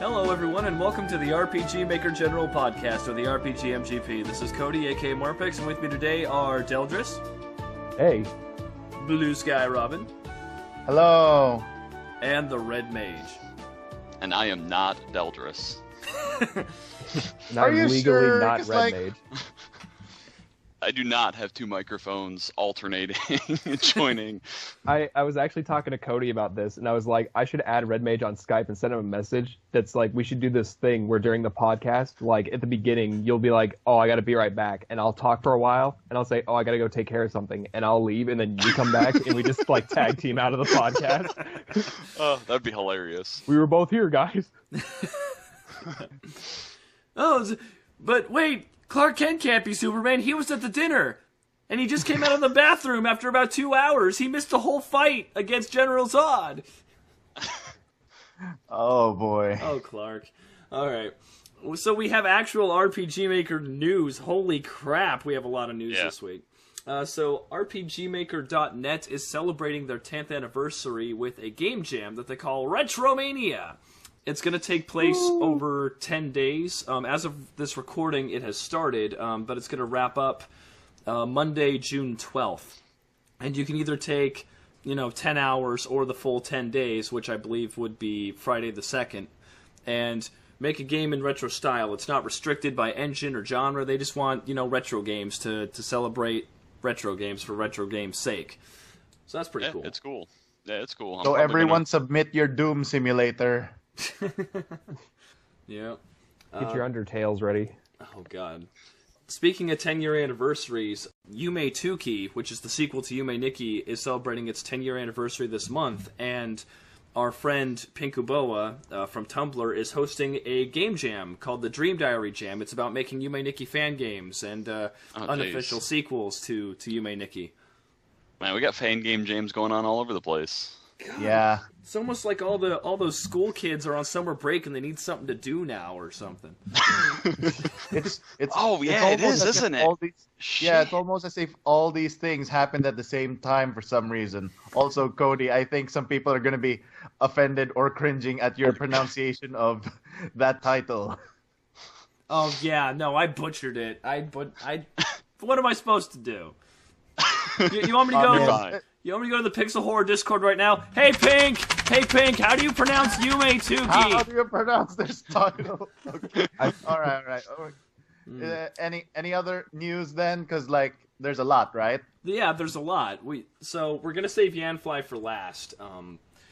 Hello, everyone, and welcome to the RPG Maker General Podcast, or the RPGMGP. This is Cody, aka Morpix, and with me today are Deldris. Hey. Blue Sky Robin. Hello. And the Red Mage. And I am not Deldris. Are you legally sure? Not Red Mage. I do not have two microphones alternating and joining. I was actually talking to Cody about this, and I was like, I should add Red Mage on Skype and send him a message that's like, we should do this thing where during the podcast, like at the beginning, you'll be like, oh, I gotta be right back, and I'll talk for a while, and I'll say, oh, I gotta go take care of something, and I'll leave, and then you come back, and we just like tag team out of the podcast. Oh, that'd be hilarious. We were both here, guys. Oh, but wait, Clark Kent can't be Superman. He was at the dinner, and he just came out of the bathroom after about 2 hours. He missed the whole fight against General Zod. Oh, boy. Oh, Clark. All right. So we have actual RPG Maker news. Holy crap, we have a lot of news this week. So RPGmaker.net is celebrating their 10th anniversary with a game jam that they call Retromania. It's going to take place over 10 days. As of this recording, it has started, but it's going to wrap up Monday, June 12th. And you can either take, 10 hours or the full 10 days, which I believe would be Friday the 2nd, and make a game in retro style. It's not restricted by engine or genre. They just want, retro games to celebrate retro games for retro games' sake. So that's pretty cool. It's cool. Yeah, it's cool. So everyone submit your Doom simulator. Yeah. Get your Undertales ready. Oh, God. Speaking of 10-year anniversaries, Yume 2Key, which is the sequel to Yume Nikki, is celebrating its 10-year anniversary this month, and our friend Pinkuboa from Tumblr is hosting a game jam called the Dream Diary Jam. It's about making Yume Nikki fan games and unofficial sequels to Yume Nikki. Man, we got fan game jams going on all over the place. God, yeah. It's almost like all those school kids are on summer break and they need something to do now or something. It's it is, isn't it? It's almost as if all these things happened at the same time for some reason. Also, Cody, I think some people are going to be offended or cringing at your pronunciation of that title. Oh yeah, no, I butchered it. What am I supposed to do? You want me to go? You want me to go to the Pixel Horror Discord right now? Hey Pink, how do you pronounce Yume 2Key? How do you pronounce this title? Okay. All right. Any other news then? Because there's a lot, right? Yeah, there's a lot. We're gonna save Yanfly for last.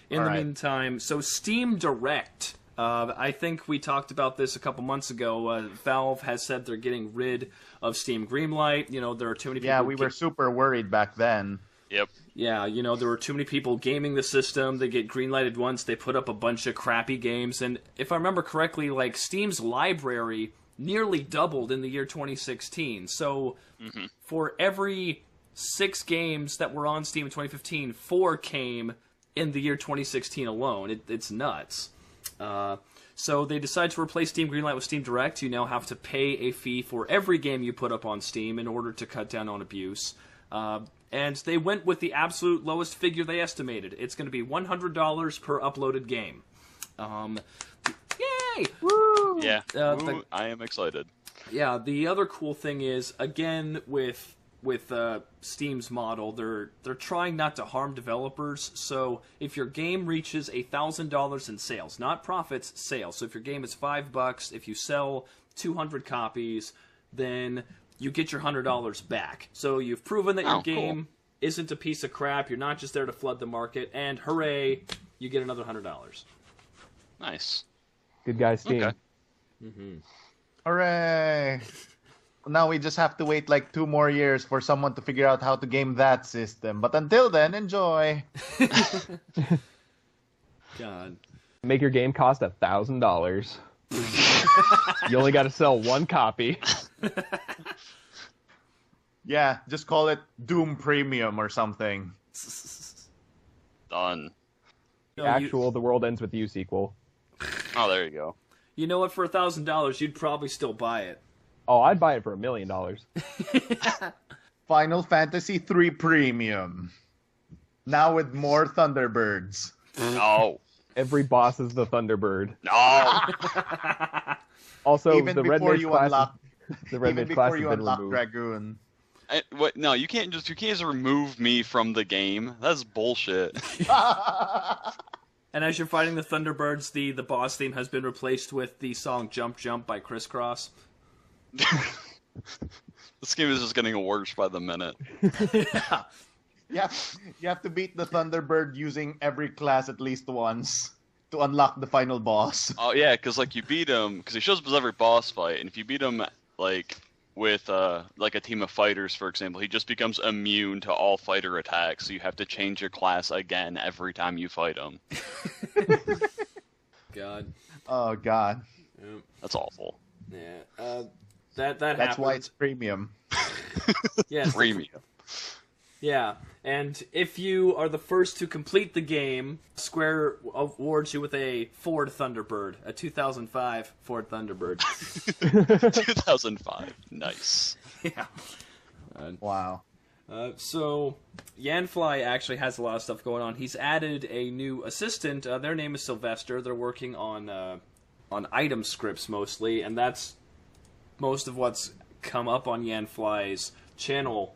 In the meantime, so Steam Direct. I think we talked about this a couple months ago. Valve has said they're getting rid of Steam Greenlight. There are too many people. Yeah, we were super worried back then. Yep. Yeah, there were too many people gaming the system. They get greenlighted once, they put up a bunch of crappy games, and if I remember correctly, Steam's library nearly doubled in the year 2016. So for every 6 games that were on Steam in 2015, 4 came in the year 2016 alone. It's nuts. So they decided to replace Steam Greenlight with Steam Direct. You now have to pay a fee for every game you put up on Steam in order to cut down on abuse. And they went with the absolute lowest figure they estimated. It's going to be $100 per uploaded game. Yay! Woo! Yeah, I am excited. Yeah, the other cool thing is, again, with Steam's model, they're trying not to harm developers. So if your game reaches $1,000 in sales, not profits, sales. So if your game is $5, if you sell 200 copies, then you get your $100 back. So you've proven that your game isn't a piece of crap. You're not just there to flood the market. And hooray, you get another $100. Nice. Good guy, Steam. Okay. Mm-hmm. Hooray! Now we just have to wait 2 more years for someone to figure out how to game that system. But until then, enjoy. God. Make your game cost $1,000. You only got to sell 1 copy. Yeah, just call it Doom Premium or something. Done. The World Ends With You sequel. Oh, there you go. You know what? For $1,000, you'd probably still buy it. Oh, I'd buy it for $1 million. Final Fantasy III Premium. Now with more Thunderbirds. Oh. Every boss is the Thunderbird. No. Also, Even the Red before Mage you class, unlock, the Red even Mage class before has you been unlock removed. Dragoon. What? No, you can't just remove me from the game. That's bullshit. And as you're fighting the Thunderbirds, the boss theme has been replaced with the song Jump Jump by Crisscross. This game is just getting worse by the minute. Yeah. You have to beat the Thunderbird using every class at least once to unlock the final boss. Oh yeah, because like you beat him, because he shows up as every boss fight, and if you beat him like with like a team of fighters, for example, he just becomes immune to all fighter attacks. So you have to change your class again every time you fight him. God. Oh god. Yeah. That's awful. Yeah. That's That's why happened. it's premium. Yes. Premium. Yeah, and if you are the first to complete the game, Square awards you with a Ford Thunderbird, a 2005 Ford Thunderbird. 2005. Nice. Yeah. Wow. So, Yanfly actually has a lot of stuff going on. He's added a new assistant. Their name is Sylvester. They're working on item scripts mostly, and that's most of what's come up on Yanfly's channel,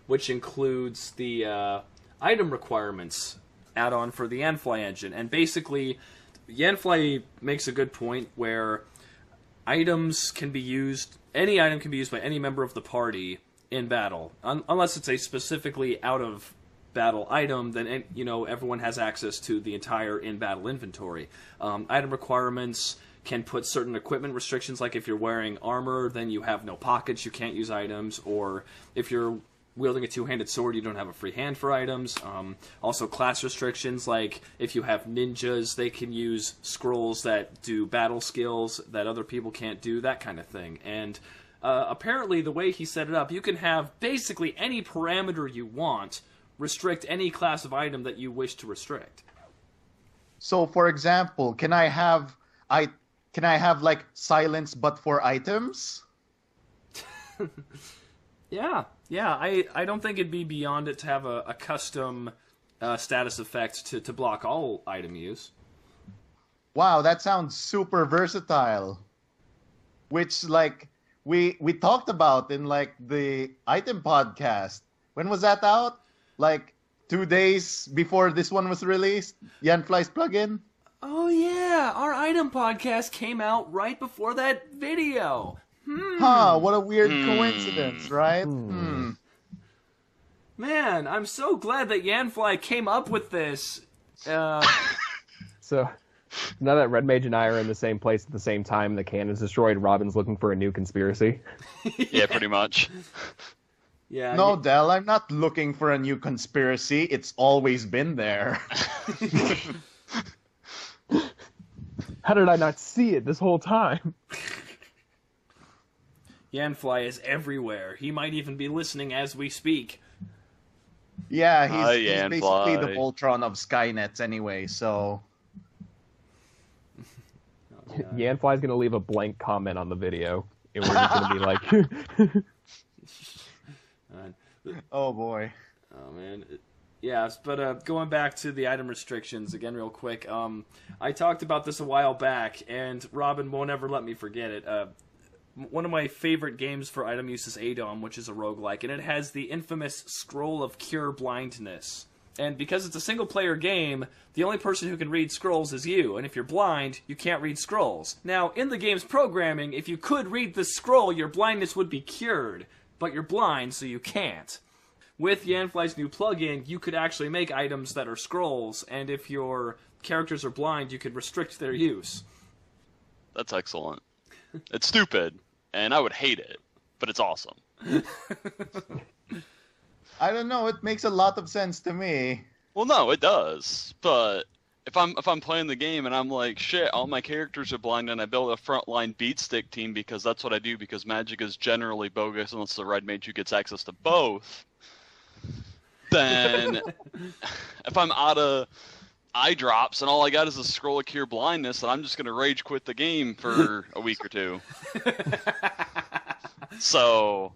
which includes the item requirements add-on for the Yanfly engine. And basically, Yanfly makes a good point where items can be used, any item can be used by any member of the party in battle, unless it's a specifically out-of-battle item, then everyone has access to the entire in-battle inventory. Item requirements can put certain equipment restrictions, like if you're wearing armor, then you have no pockets, you can't use items, or if you're wielding a two-handed sword, you don't have a free hand for items. Also class restrictions, like if you have ninjas, they can use scrolls that do battle skills that other people can't do, that kind of thing. And apparently the way he set it up, you can have basically any parameter you want restrict any class of item that you wish to restrict. So, for example, can I have like silence but for items? Yeah. I don't think it'd be beyond it to have a custom status effect to block all item use. Wow, that sounds super versatile. Which, like, we talked about in, like, the item podcast. When was that out? Like, 2 days before this one was released? Yanfly's plugin? Oh yeah, our item podcast came out right before that video. Huh, what a weird coincidence, right? Man, I'm so glad that Yanfly came up with this. So, now that Red Mage and I are in the same place at the same time, the can is destroyed, Robin's looking for a new conspiracy. Yeah, pretty much. Yeah. No, Del, I'm not looking for a new conspiracy. It's always been there. How did I not see it this whole time? Yanfly is everywhere. He might even be listening as we speak. Yeah, he's Yanfly. basically the Voltron of Skynets anyway, so... Yanfly's gonna leave a blank comment on the video. And we're just gonna be like... Oh boy. Oh man. Yes, but going back to the item restrictions again real quick. I talked about this a while back, and Robin won't ever let me forget it. One of my favorite games for item use is Adom, which is a roguelike, and it has the infamous Scroll of Cure Blindness. And because it's a single-player game, the only person who can read scrolls is you, and if you're blind, you can't read scrolls. Now, in the game's programming, if you could read the scroll, your blindness would be cured, but you're blind, so you can't. With Yanfly's new plugin, you could actually make items that are scrolls, and if your characters are blind, you could restrict their use. That's excellent. It's stupid, and I would hate it, but it's awesome. I don't know, it makes a lot of sense to me. Well, no, it does. But if I'm playing the game and I'm like, shit, all my characters are blind, and I build a frontline beatstick team because that's what I do, because magic is generally bogus unless the red mage who gets access to both. Then if I'm out of eye drops and all I got is a scroll of cure blindness, then I'm just gonna rage quit the game for a week or two. So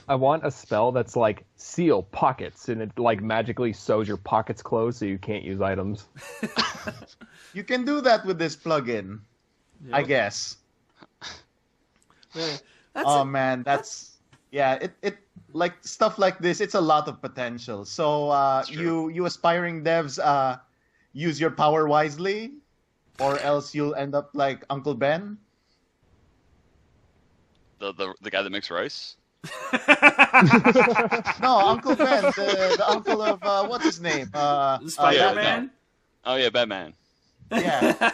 I want a spell that's like seal pockets, and it like magically sews your pockets closed so you can't use items. You can do that with this plugin, I guess. Man, Man, it like stuff like this. It's a lot of potential. So you aspiring devs, use your power wisely, or else you'll end up like Uncle Ben. The guy that makes rice. No, Uncle Ben, the uncle of what's his name? Spider-Man? Oh yeah, Batman. Yeah.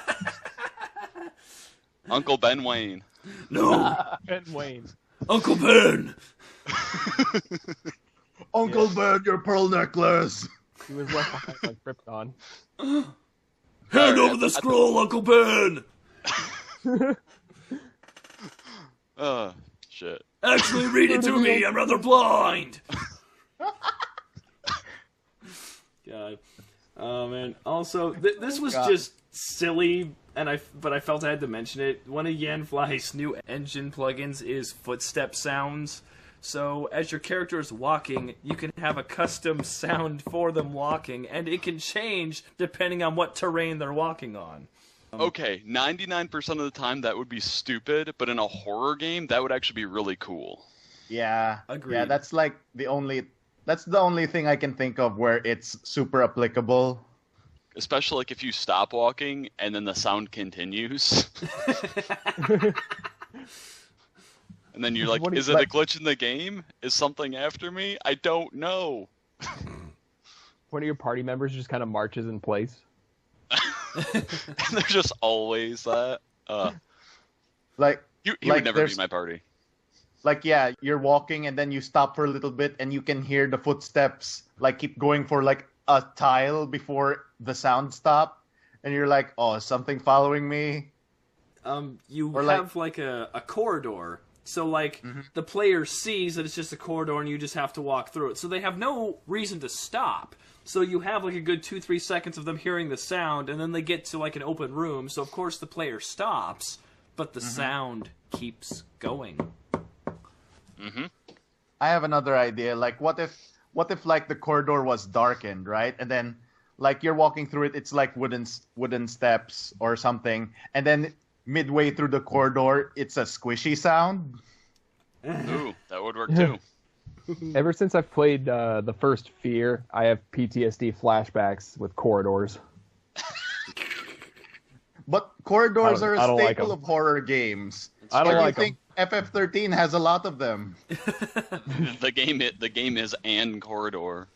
Uncle Ben Wayne. No, Ben Wayne. Uncle Ben. Uncle Ben, your pearl necklace. He was left behind like Krypton. Hand over the scroll, Uncle Ben. Shit. Actually, read it to me. I'm rather blind. God. Oh man. Also, this was just silly, but I felt I had to mention it. One of Yanfly's new engine plugins is Footstep sounds. So as your character is walking, you can have a custom sound for them walking, and it can change depending on what terrain they're walking on. Okay, 99% of the time that would be stupid, but in a horror game, that would actually be really cool. Yeah. Agreed. Yeah, that's like the only thing I can think of where it's super applicable. Especially like if you stop walking and then the sound continues. And then you're like, is it a glitch in the game? Is something after me? I don't know. One of your party members just kind of marches in place. And there's just always that. Like He would never be my party. Like, yeah, you're walking and then you stop for a little bit and you can hear the footsteps like keep going for like a tile before the sound stop, and you're like, oh, is something following me? You Or have like a corridor. So like the player sees that it's just a corridor and you just have to walk through it. So they have no reason to stop. So you have like a good 2-3 seconds of them hearing the sound, and then they get to like an open room. So of course the player stops, but the sound keeps going. I have another idea. Like, what if like the corridor was darkened, right? And then like you're walking through it, it's like wooden steps or something, and then midway through the corridor, it's a squishy sound. Ooh, that would work too. Ever since I've played the first Fear, I have PTSD flashbacks with corridors. But corridors are a I don't like staple 'em. of horror games. I don't like I think FF13 has a lot of them. The game is an corridor.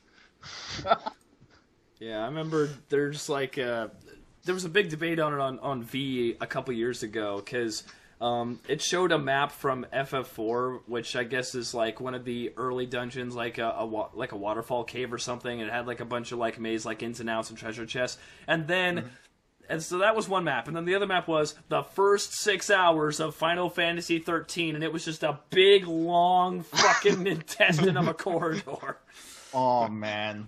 Yeah, I remember there's like there was a big debate on it on V a couple years ago, because it showed a map from FF4, which I guess is like one of the early dungeons, like a waterfall cave or something, and it had like a bunch of like maze like ins and outs and treasure chests, and then. And so that was one map, and then the other map was the first 6 hours of Final Fantasy 13, and it was just a big, long fucking intestine of a corridor. Oh, man.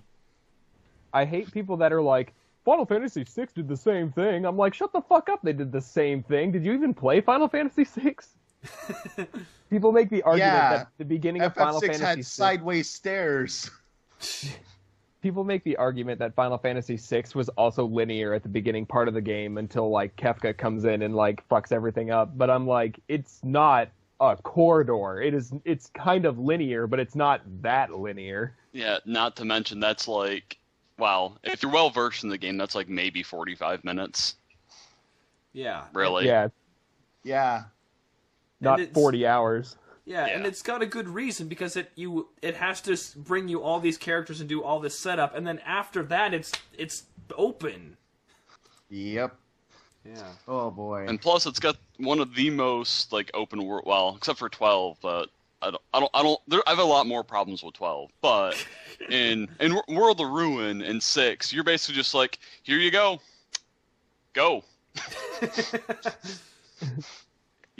I hate people that are like, Final Fantasy VI did the same thing. I'm like, shut the fuck up, they did the same thing. Did you even play Final Fantasy VI? People make the argument that the beginning of Final FF6 Fantasy had VI... sideways stairs. People make the argument that Final Fantasy VI was also linear at the beginning part of the game until, like, Kefka comes in and, like, fucks everything up. But I'm like, it's not a corridor. It's kind of linear, but it's not that linear. Yeah, not to mention that's like, wow, if you're well versed in the game, that's like maybe 45 minutes. Yeah. Really? Yeah, Yeah. not it's- 40 hours. Yeah, and it's got a good reason, because it has to bring you all these characters and do all this setup, and then after that it's open. Yep. Yeah. Oh, boy. And plus, it's got one of the most like open world. Well, except for 12, but I have a lot more problems with 12. But in World of Ruin and 6, you're basically just like, here you go.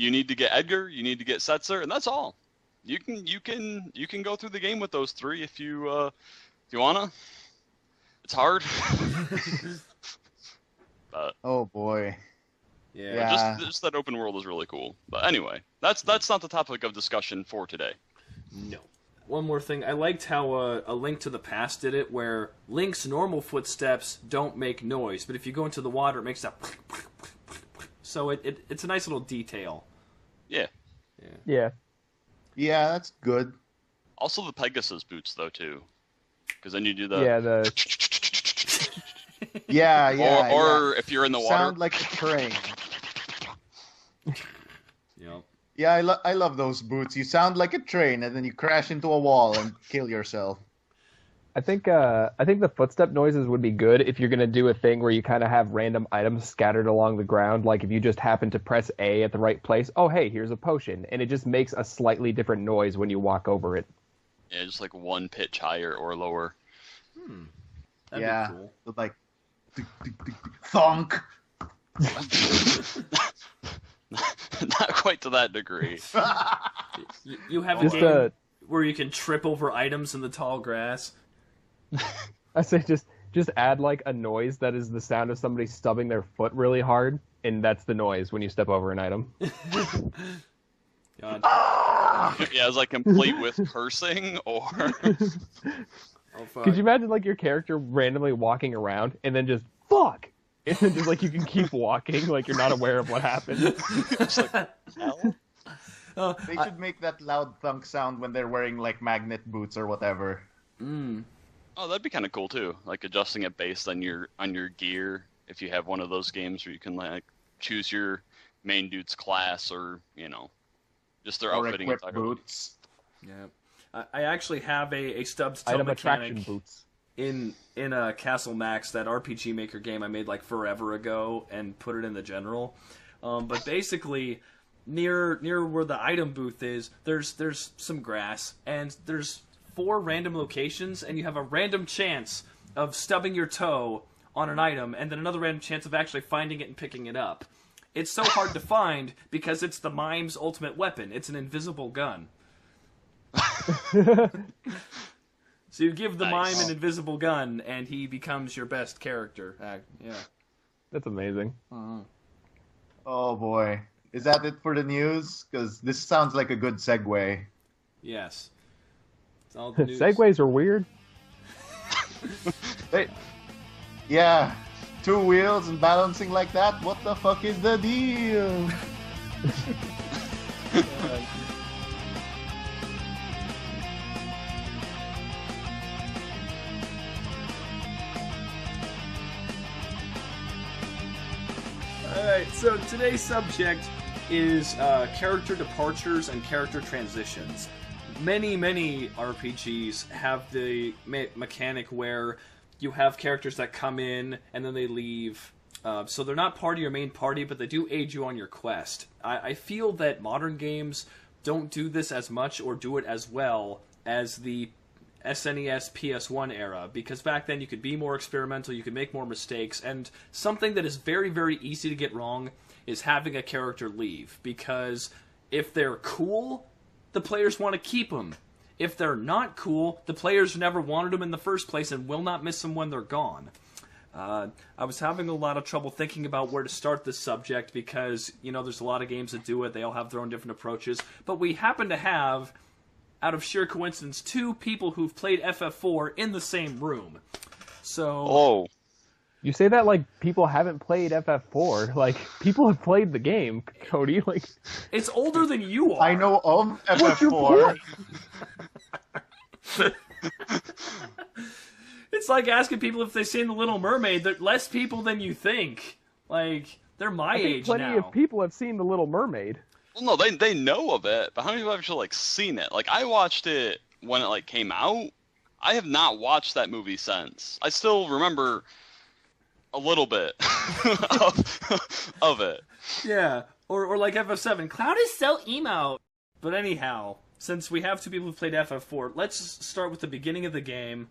You need to get Edgar, you need to get Setzer, and that's all. You can go through the game with those 3 if you wanna. It's hard. But Oh, boy. Yeah. just that open world is really cool. But anyway, that's not the topic of discussion for today. No. one more thing. I liked how A Link to the Past did it, where Link's normal footsteps don't make noise, but if you go into the water, it makes that. So it's a nice little detail. Yeah. Yeah. Yeah, that's good. Also the Pegasus boots, though, too. Because then you do the... Yeah, the... Yeah. Or if you're in the water... Sound like a train. Yep. Yeah, I love those boots. You sound like a train, and then you crash into a wall and kill yourself. I think the footstep noises would be good if you're going to do a thing where you kind of have random items scattered along the ground. Like if you just happen to press A at the right place, oh, hey, here's a potion. And it just makes a slightly different noise when you walk over it. Yeah, just like one pitch higher or lower. That'd be cool. Like, thunk. Not quite to that degree. You have a game where you can trip over items in the tall grass. I say just add like a noise that is the sound of somebody stubbing their foot really hard, and that's the noise when you step over an item. God. Yeah, it's like complete with cursing or... Oh, fuck. Could you imagine like your character randomly walking around and then just fuck, and then just like you can keep walking like you're not aware of what happened. It's like, hell? They should make that loud thunk sound when they're wearing like magnet boots or whatever. Oh, that'd be kind of cool too. Like adjusting it based on your gear. If you have one of those games where you can like choose your main dude's class or just their Or outfitting. equip boots. Yeah, I actually have a stubbed toe Item mechanic attraction boots. in a Castle Max, that RPG Maker game I made like forever ago, and put it in the general. But basically, near where the item booth is, there's some grass, and there's 4 random locations, and you have a random chance of stubbing your toe on an item, and then another random chance of actually finding it and picking it up. It's so hard to find because it's the mime's ultimate weapon. It's an invisible gun. So you give the mime an invisible gun, and he becomes your best character. Yeah. That's amazing. Oh boy. Is that it for the news? Because this sounds like a good segue. Yes. It's all the news. Segways are weird. Yeah. 2 wheels and balancing like that? What the fuck is the deal? Alright, so today's subject is character departures and character transitions. Many RPGs have the mechanic where you have characters that come in and then they leave. So they're not part of your main party, but they do aid you on your quest. I feel that modern games don't do this as much or do it as well as the SNES PS1 era, because back then you could be more experimental, you could make more mistakes, and something that is very, very easy to get wrong is having a character leave, because if they're cool, the players want to keep them. If they're not cool, the players never wanted them in the first place and will not miss them when they're gone. I was having a lot of trouble thinking about where to start this subject because, there's a lot of games that do it. They all have their own different approaches. But we happen to have, out of sheer coincidence, 2 people who've played FF4 in the same room. So... Oh. You say that like people haven't played FF4. Like, people have played the game, Cody. Like, it's older than you are. I know of FF4. It's like asking people if they've seen The Little Mermaid. They're less people than you think. Like, they're my age plenty now. of people have seen The Little Mermaid. Well, no, they know of it, but how many people have actually seen it? Like, I watched it when it came out. I have not watched that movie since. I still remember a little bit of it. Yeah, or like FF7. Cloud is so emo. But anyhow, since we have 2 people who played FF4, let's start with the beginning of the game.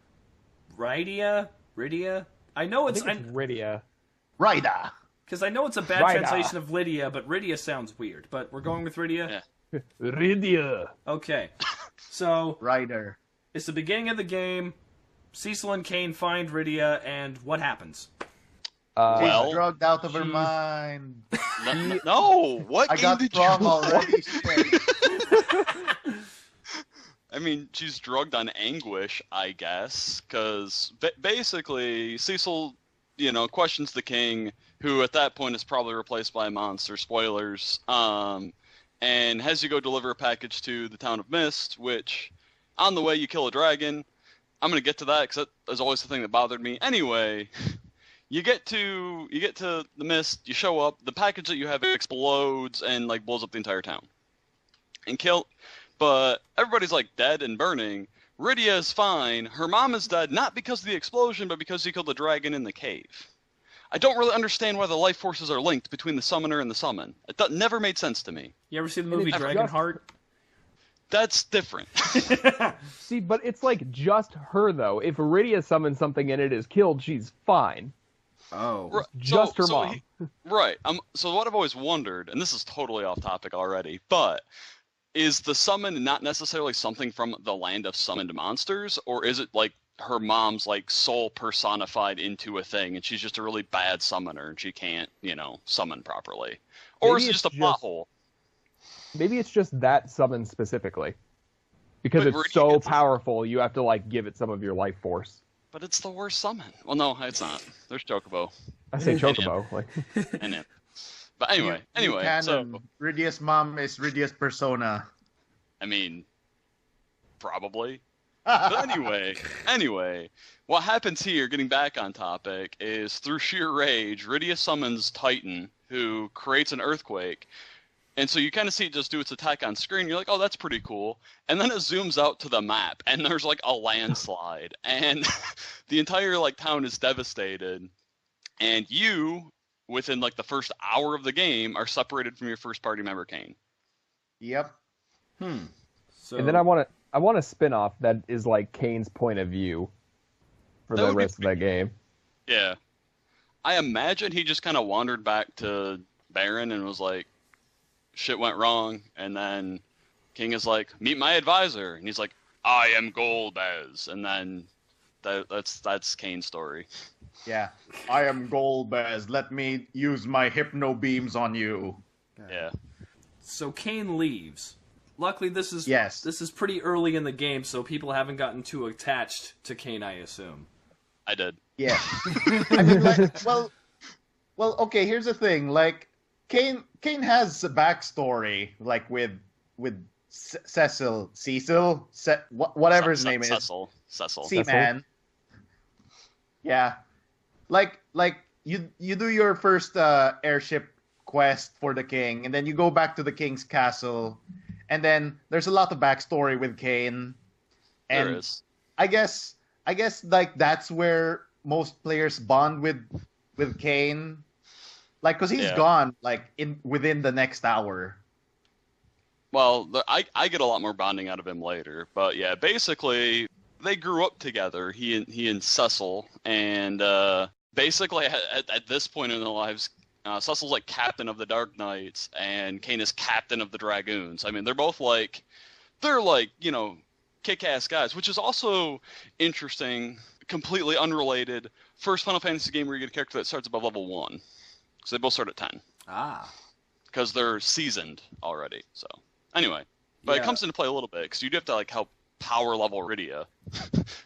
Rydia? I know it's Rydia. Ryda. Because I know it's a bad Ryda. translation of Lydia, but Rydia sounds weird. But we're going with Rydia? Yeah. Rydia. Okay. So, Ryder. it's the beginning of the game. Cecil and Kane find Rydia, and what happens? She's drugged out of her mind. No! What I game got did wrong you already. Shit. I mean, she's drugged on anguish, I guess, because basically Cecil, questions the king, who at that point is probably replaced by a monster. Spoilers. And has you go deliver a package to the town of Mist, which, on the way, you kill a dragon. I'm gonna get to that because that is always the thing that bothered me. Anyway, you get to the Mist, you show up, the package that you have explodes and like blows up the entire town, and but everybody's like dead and burning. Rydia is fine. Her mom is dead, not because of the explosion, but because he killed the dragon in the cave. I don't really understand why the life forces are linked between the summoner and the summon. It never made sense to me. You ever see the movie Dragonheart? That's different. See, but it's like just her, though. If Rydia summons something and it is killed, she's fine. Oh. Just her mom. Right. So what I've always wondered, and this is totally off topic already, but is the summon not necessarily something from the land of summoned monsters, or is it like her mom's like soul personified into a thing and she's just a really bad summoner and she can't, summon properly? Or Maybe is it just a plot hole? Maybe it's just that summon specifically. Because it's so powerful, you have to like give it some of your life force. But it's the worst summon. Well, no, it's not. There's Chocobo. I say Chocobo. And it. But anyway, so Rydia's mom is Rydia's persona. I mean, probably. But anyway, what happens here, getting back on topic, is through sheer rage, Rydia summons Titan, who creates an earthquake. And so you kind of see it just do its attack on screen. You're like, oh, that's pretty cool. And then it zooms out to the map, and there's like a landslide. And the entire town is devastated. And you, within like the first hour of the game, are separated from your first party member, Kane. Yep. So... And then I want a spin-off that is like Kane's point of view for the rest of that game. Yeah. I imagine he just kind of wandered back to Baron and was like, shit went wrong, and then King is like, meet my advisor, and he's like, I am Golbez, and then that's Kane's story. Yeah. I am Golbez. Let me use my hypno beams on you. Yeah. So Kane leaves. Luckily, this is pretty early in the game, so people haven't gotten too attached to Kane, I assume. I did. Yeah. I mean, well, okay, here's the thing. Like, Kane has a backstory, like, with Cecil, whatever his name is. Cecil. C-Man. Yeah. Like, you do your first airship quest for the king, and then you go back to the king's castle, and then there's a lot of backstory with Kane. And there is. I guess like that's where most players bond with Kane. Like, cause he's gone like within the next hour. Well, I get a lot more bonding out of him later, but yeah, basically they grew up together. He and Cecil, and basically at this point in their lives, Cecil's like captain of the Dark Knights, and Kane is captain of the Dragoons. I mean, they're both they're kick-ass guys, which is also interesting. Completely unrelated. First Final Fantasy game where you get a character that starts above level 1. So they both start at 10. Ah. Because they're seasoned already. So anyway, but it comes into play a little bit because you do have to help power level Rydia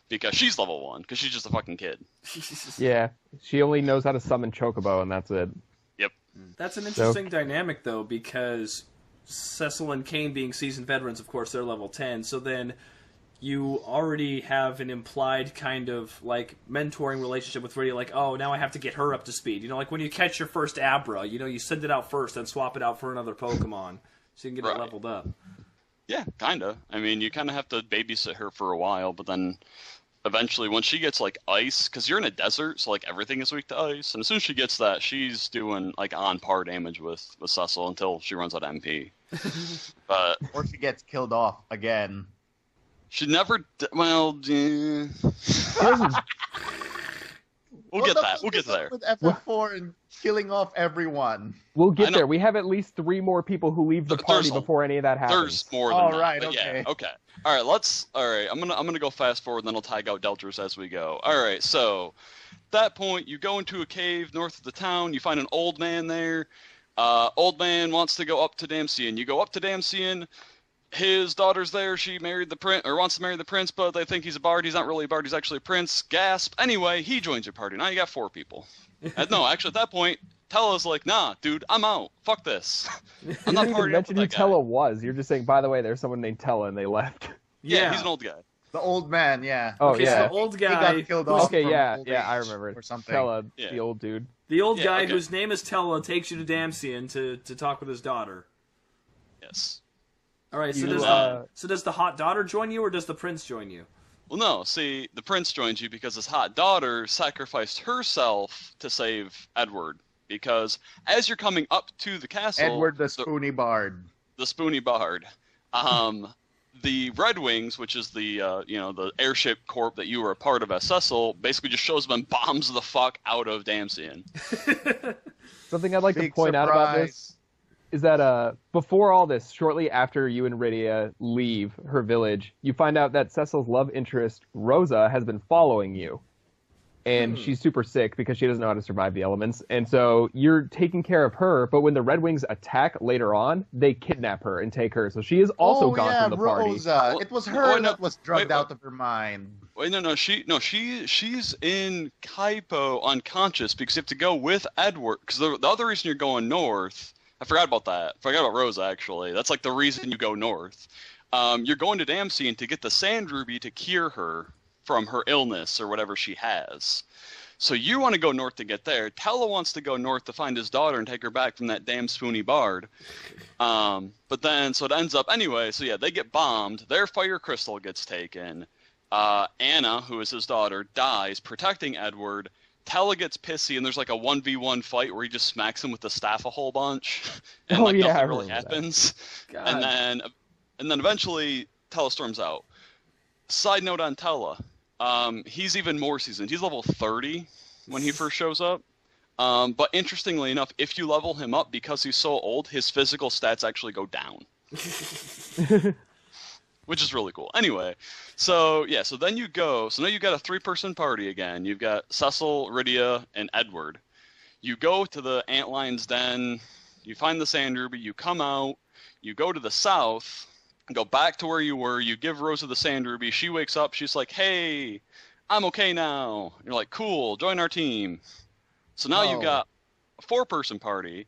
because she's level 1 because she's just a fucking kid. Yeah, she only knows how to summon Chocobo and that's it. Yep. That's an interesting dynamic though, because Cecil and Kane being seasoned veterans, of course, they're level 10. So then you already have an implied kind of mentoring relationship with Rydia, oh, now I have to get her up to speed. When you catch your first Abra, you send it out first, then swap it out for another Pokemon, so you can get it leveled up. Yeah, kinda. I mean, you kind of have to babysit her for a while, but then eventually, once she gets ice, because you're in a desert, so everything is weak to ice, and as soon as she gets that, she's doing on par damage with Cecil until she runs out of MP. But or she gets killed off again. She never. We'll get that. We'll get there. With FF4 and killing off everyone. We'll get there. We have at least 3 more people who leave the party before any of that happens. There's more than that. Right. Okay. Yeah, okay. All right. I'm gonna go fast forward, and then I'll tag out Delters as we go. All right. So, at that point, you go into a cave north of the town. You find an old man there. Old man wants to go up to Damcian. You go up to Damcian. his daughter's there. She married the prince, or wants to marry the prince, but they think he's a bard. He's not really a bard. He's actually a prince. Gasp. Anyway, he joins your party. Now you got 4 people. No, actually, at that point, Tella's like, nah, dude, I'm out. Fuck this. I'm not you didn't even partying up with mention who that guy. Tella was. You're just saying, by the way, there's someone named Tella, and they left. Yeah, he's an old guy. The old man, yeah. Oh, Okay, yeah. so old He guy. got killed who's- off. Okay, from yeah, old I age remember it. or something. Tella, Yeah. the old dude. The old Yeah, guy okay. whose name is Tella takes you to Damsian to talk with his daughter. Yes. All right, so You, does the hot daughter join you, or does the prince join you? Well, no. See, the prince joins you because his hot daughter sacrificed herself to save Edward. Because as you're coming up to the castle, Edward the Spoony Bard. the Spoony Bard, the Red Wings, which is the the airship corp that you were a part of as Cecil, basically just shows up and bombs the fuck out of Damsian. Something I'd like to Big point out about surprise. this is that before all this, shortly after you and Rydia leave her village, you find out that Cecil's love interest, Rosa, has been following you. And she's super sick because she doesn't know how to survive the elements. And so you're taking care of her, but when the Red Wings attack later on, they kidnap her and take her. So she is also gone from the party. Rosa. It was her no, that was drugged wait, out of her mind. Wait, she's in Kaipo unconscious because you have to go with Edward. Because the other reason you're going north, I forgot about that. I forgot about Rosa actually. That's like the reason you go north. You're going to Damsian to get the Sand Ruby to cure her from her illness or whatever she has. So you want to go north to get there. Tella wants to go north to find his daughter and take her back from that damn spoony bard. But then, so it ends up anyway. So yeah, they get bombed. Their fire crystal gets taken. Anna, who is his daughter, dies protecting Edward. Tella gets pissy, and there's like a 1v1 fight where he just smacks him with the staff a whole bunch, and Oh, like yeah, I nothing really remember that. happens. God. And then eventually Tella storms out. Side note on Tella, he's even more seasoned. He's level 30 when he first shows up. But interestingly enough, if you level him up because he's so old, his physical stats actually go down. Which is really cool. Anyway, so yeah, so then you go. So now you've got a 3-person party again. You've got Cecil, Rydia, and Edward. You go to the Antlion's Den. You find the Sand Ruby. You come out. You go to the south. Go back to where you were. You give Rosa the Sand Ruby. She wakes up. She's like, "Hey, I'm okay now." You're like, "Cool. Join our team." So now you've got a 4-person party.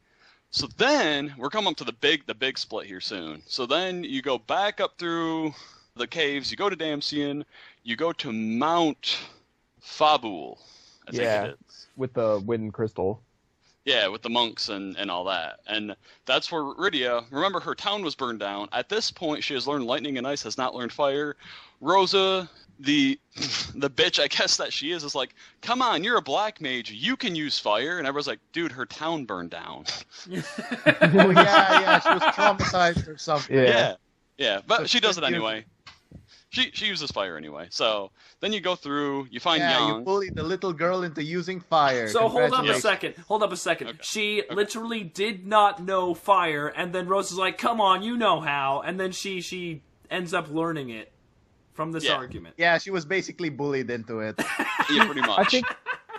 So then we're coming up to the big split here soon. So then you go back up through the caves. You go to Damsian. You go to Mount Fabul. I think it is. With the wind crystal. Yeah, with the monks and all that. And that's where Rydia, remember her town was burned down. At this point, she has learned lightning and ice, has not learned fire. Rosa, the bitch I guess that she is like, "Come on, you're a black mage. You can use fire." And everyone's like, "Dude, her town burned down." Oh yeah, she was traumatized or something. Yeah. But So she does it you- anyway. She uses fire anyway. So then you go through, you find Yeah, Yang. you bullied the little girl into using fire. So hold up a Congratulations. second. Hold up a second. Okay. She literally did not know fire, and then Rose is like, "Come on, you know how," and then she ends up learning it from this Yeah. argument. Yeah, she was basically bullied into it. Yeah, pretty much.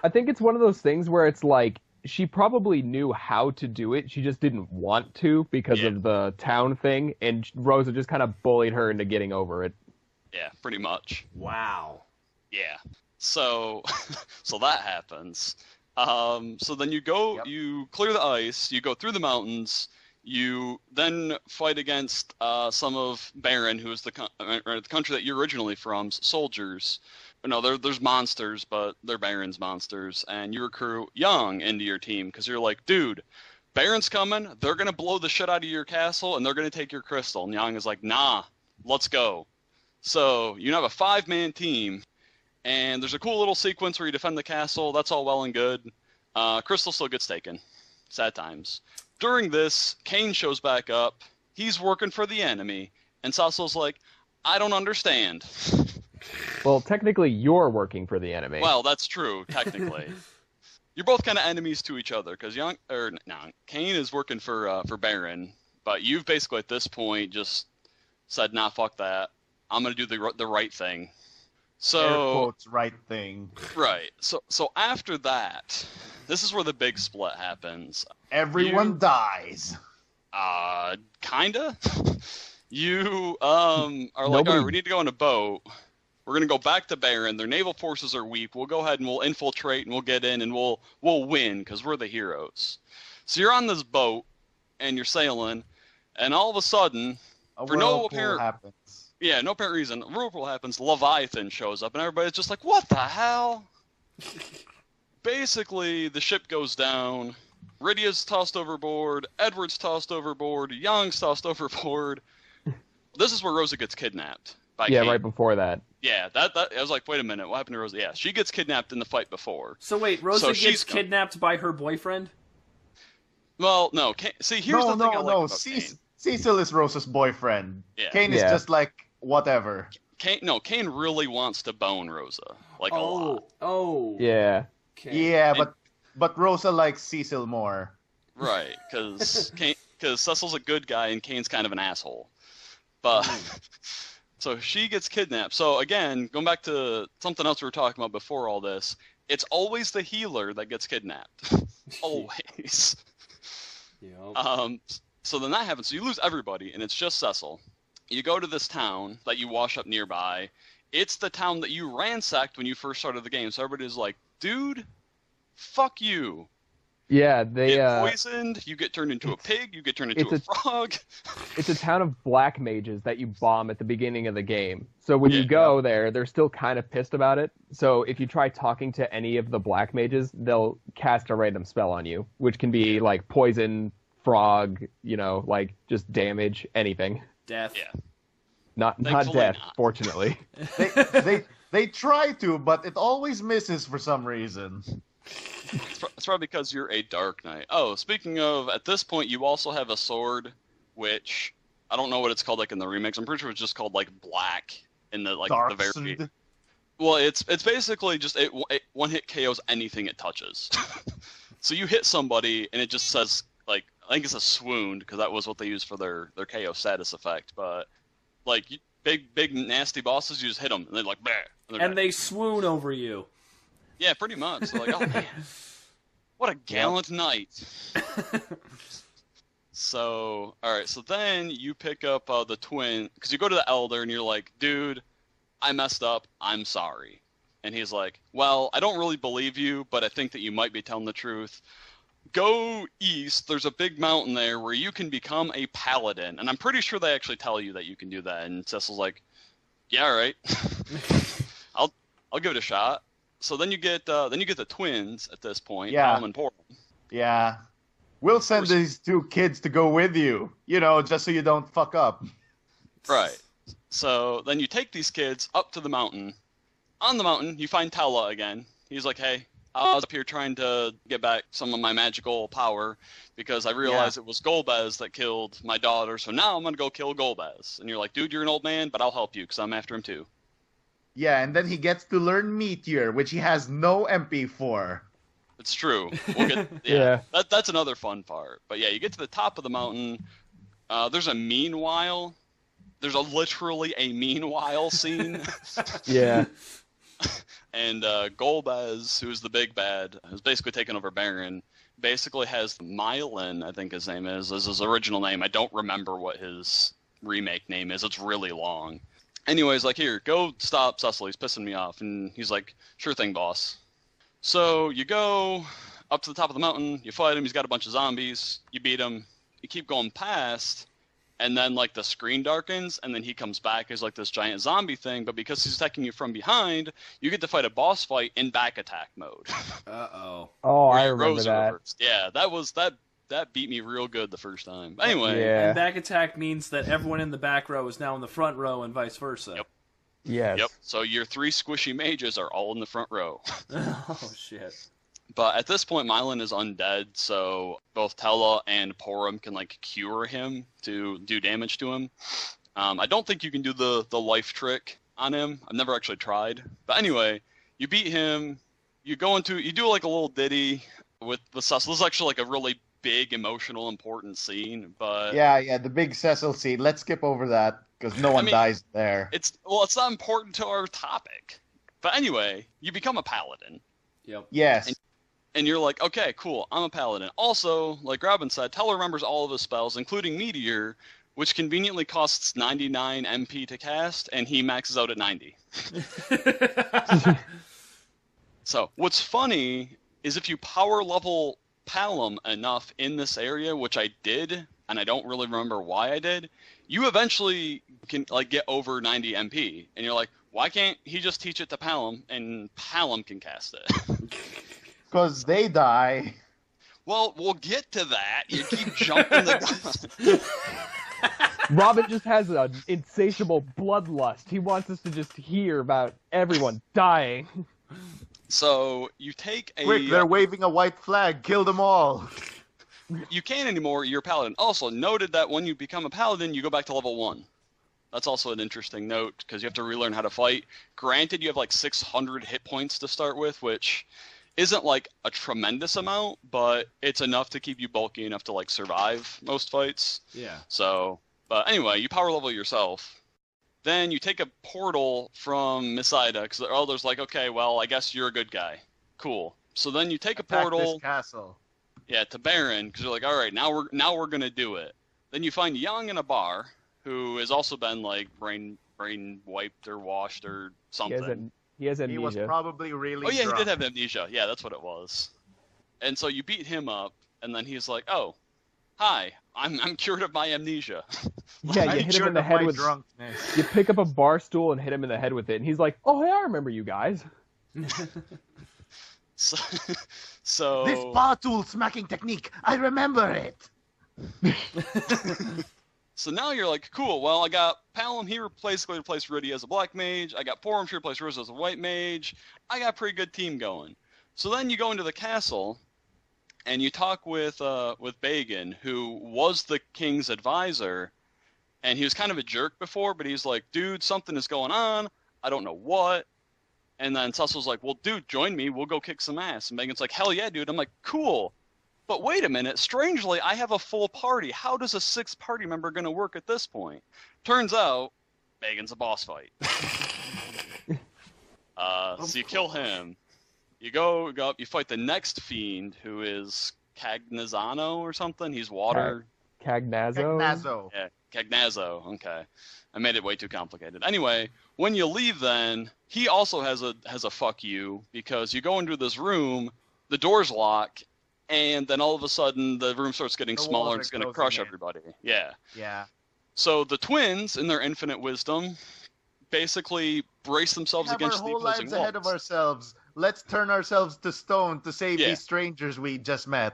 I think it's one of those things where it's like she probably knew how to do it, she just didn't want to because Yeah. of the town thing, and Rosa just kind of bullied her into getting over it. Yeah, pretty much. Wow. Yeah. So so that happens. So then you go, you clear the ice, you go through the mountains, you then fight against some of Baron, who is the country that you're originally from, soldiers. No, there's monsters, but they're Baron's monsters, and you recruit Young into your team because you're like, "Dude, Baron's coming, they're going to blow the shit out of your castle, and they're going to take your crystal." And Young is like, "Nah, let's go." So you have a 5-man team, and there's a cool little sequence where you defend the castle. That's all well and good. Crystal still gets taken. Sad times. During this, Kane shows back up. He's working for the enemy, and Cecil's like, "I don't understand." Well, technically, you're working for the enemy. Well, that's true, technically. You're both kind of enemies to each other, because Kane is working for Baron, but you've basically at this point just said, "Nah, fuck that. I'm gonna do the right thing." Air So quotes, right thing. right. So after that, this is where the big split happens. Everyone dies. Kinda. You are like, all Nobody- right, we need to go on a boat. We're gonna go back to Baron. Their naval forces are weak. We'll go ahead and we'll infiltrate and we'll get in and we'll win because we're the heroes. So you're on this boat and you're sailing, and all of a sudden, for no apparent happens. Yeah, no apparent reason, a whirlpool happens. Leviathan shows up, and everybody's just like, "What the hell?" Basically, the ship goes down. Rydia's tossed overboard. Edward's tossed overboard. Young's tossed overboard. This is where Rosa gets kidnapped by Kane. right before that. Yeah, that I was like, wait a minute, what happened to Rosa? Yeah, she gets kidnapped in the fight before. So wait, Rosa gets kidnapped by her boyfriend? Well, no. See, here's the thing I like about Kane. Cecil is Rosa's boyfriend. Yeah. Kane is just like whatever. Kane really wants to bone Rosa, like a lot. Oh. Yeah. Okay. Yeah, but Rosa likes Cecil more. Right, because Cecil's a good guy and Kane's kind of an asshole. But so she gets kidnapped. So again, going back to something else we were talking about before all this, it's always the healer that gets kidnapped. Always. Yep. So then that happens. So you lose everybody, and it's just Cecil. You go to this town that you wash up nearby. It's the town that you ransacked when you first started the game. So everybody's like, dude, fuck you. Yeah, You they get poisoned, you get turned into a pig, you get turned into a frog. It's a town of black mages that you bomb at the beginning of the game. So when you go there, they're still kind of pissed about it. So if you try talking to any of the black mages, they'll cast a random spell on you, which can be like poison, frog, like just damage, anything. Death. Yeah. Not Thankfully death, not. fortunately. They try to, but it always misses for some reason. It's probably because you're a Dark Knight. Oh, speaking of, at this point you also have a sword, which I don't know what it's called like in the remakes. I'm pretty sure it's just called like black in the like the very. Darksoned. Well, it's basically just it one hit KOs anything it touches. So you hit somebody and it just says like I think it's a swoon because that was what they used for their KO status effect. But like big nasty bosses, you just hit them and they're like bah, and they swoon over you. Yeah, pretty much. They're like, oh man, what a gallant knight. So, all right. So then you pick up the twin because you go to the elder and you're like, dude, I messed up. I'm sorry. And he's like, well, I don't really believe you, but I think that you might be telling the truth. Go east. There's a big mountain there where you can become a paladin. And I'm pretty sure they actually tell you that you can do that. And Cecil's like, yeah, all right. I'll give it a shot. So then you get the twins at this point, Palm and Porum. Yeah. We'll send these two kids to go with you, just so you don't fuck up. Right. So then you take these kids up to the mountain. On the mountain, you find Tella again. He's like, hey, I was up here trying to get back some of my magical power because I realized it was Golbez that killed my daughter, so now I'm going to go kill Golbez. And you're like, dude, you're an old man, but I'll help you because I'm after him too. Yeah, and then he gets to learn Meteor, which he has no MP for. It's true. We'll get, That's another fun part. But yeah, you get to the top of the mountain. There's a meanwhile. There's literally a meanwhile scene. Yeah. And Golbez, who's the big bad, who's basically taken over Baron, basically has Mylan, I think his name is his original name. I don't remember what his remake name is. It's really long. Anyways, like, here, go stop Cecil. He's pissing me off. And he's like, sure thing, boss. So you go up to the top of the mountain. You fight him. He's got a bunch of zombies. You beat him. You keep going past. And then, like, the screen darkens. And then he comes back as, like, this giant zombie thing. But because he's attacking you from behind, you get to fight a boss fight in back attack mode. Uh-oh. Oh, I remember that. Reversed. Yeah, that beat me real good the first time. Anyway. Yeah. And back attack means that everyone in the back row is now in the front row and vice versa. Yep. Yes. Yep. So your three squishy mages are all in the front row. Oh, shit. But at this point, Mylan is undead, so both Tella and Porum can, like, cure him to do damage to him. I don't think you can do the life trick on him. I've never actually tried. But anyway, you beat him. You do, like, a little ditty with Cecil. This is actually, like, a really big, emotional, important scene, but Yeah, the big Cecil scene. Let's skip over that because no one dies there. It's not important to our topic. But anyway, you become a paladin. Yep. Yes. And you're like, okay, cool, I'm a paladin. Also, like Robin said, Teller remembers all of his spells, including Meteor, which conveniently costs 99 MP to cast, and he maxes out at 90. So, what's funny is if you power level Palom enough in this area, which I did, and I don't really remember why I did, you eventually can like get over 90 MP, and you're like, why can't he just teach it to Palom, and Palom can cast it? Because they die. Well, we'll get to that. You keep jumping the gun. Robin just has an insatiable bloodlust. He wants us to just hear about everyone dying. So you take a... Quick, they're waving a white flag. Kill them all. You can't anymore. You're a paladin. Also, noted that when you become a paladin, you go back to level 1. That's also an interesting note, because you have to relearn how to fight. Granted, you have like 600 hit points to start with, which isn't like a tremendous amount, but it's enough to keep you bulky enough to like survive most fights. Yeah. So, but anyway, you power level yourself. Then you take a portal from Miss Ida, because the Elder's like, okay, well, I guess you're a good guy. Cool. So then you take a portal. This castle. Yeah, to Baron, because you're like, all right, now we're gonna do it. Then you find Young in a bar, who has also been like brain wiped or washed or something. He has amnesia. He was probably really Oh yeah, drunk. he did have amnesia. Yeah, that's what it was. And so you beat him up, and then he's like, "Oh, hi, I'm cured of my amnesia." Yeah, you hit him in the head with drunkenness. You pick up a bar stool and hit him in the head with it, and he's like, "Oh, hey, I remember you guys." So This bar tool smacking technique, I remember it. So now you're like, cool, well, I got Palom here basically replaced Rudy as a black mage. I got Porum here replaced Rose as a white mage. I got a pretty good team going. So then you go into the castle, and you talk with Bagan, who was the king's advisor, and he was kind of a jerk before, but he's like, dude, something is going on. I don't know what. And then Cecil's like, well, dude, join me. We'll go kick some ass. And Bagan's like, hell yeah, dude. I'm like, cool. But wait a minute, strangely, I have a full party. How does a 6th party member going to work at this point? Turns out, Megan's a boss fight. So you kill him. You go up, you fight the next fiend, who is Cagnazano or something. He's water. Cagnazzo? Yeah, Cagnazzo. Okay. I made it way too complicated. Anyway, when you leave then, he also has a fuck you, because you go into this room, the door's locked, and then all of a sudden the room starts getting smaller and it's going to crush everybody. Yeah. Yeah. So the twins, in their infinite wisdom, basically brace themselves against the whole opposing lives walls. ahead of ourselves. Let's turn ourselves to stone to save Yeah. these strangers we just met.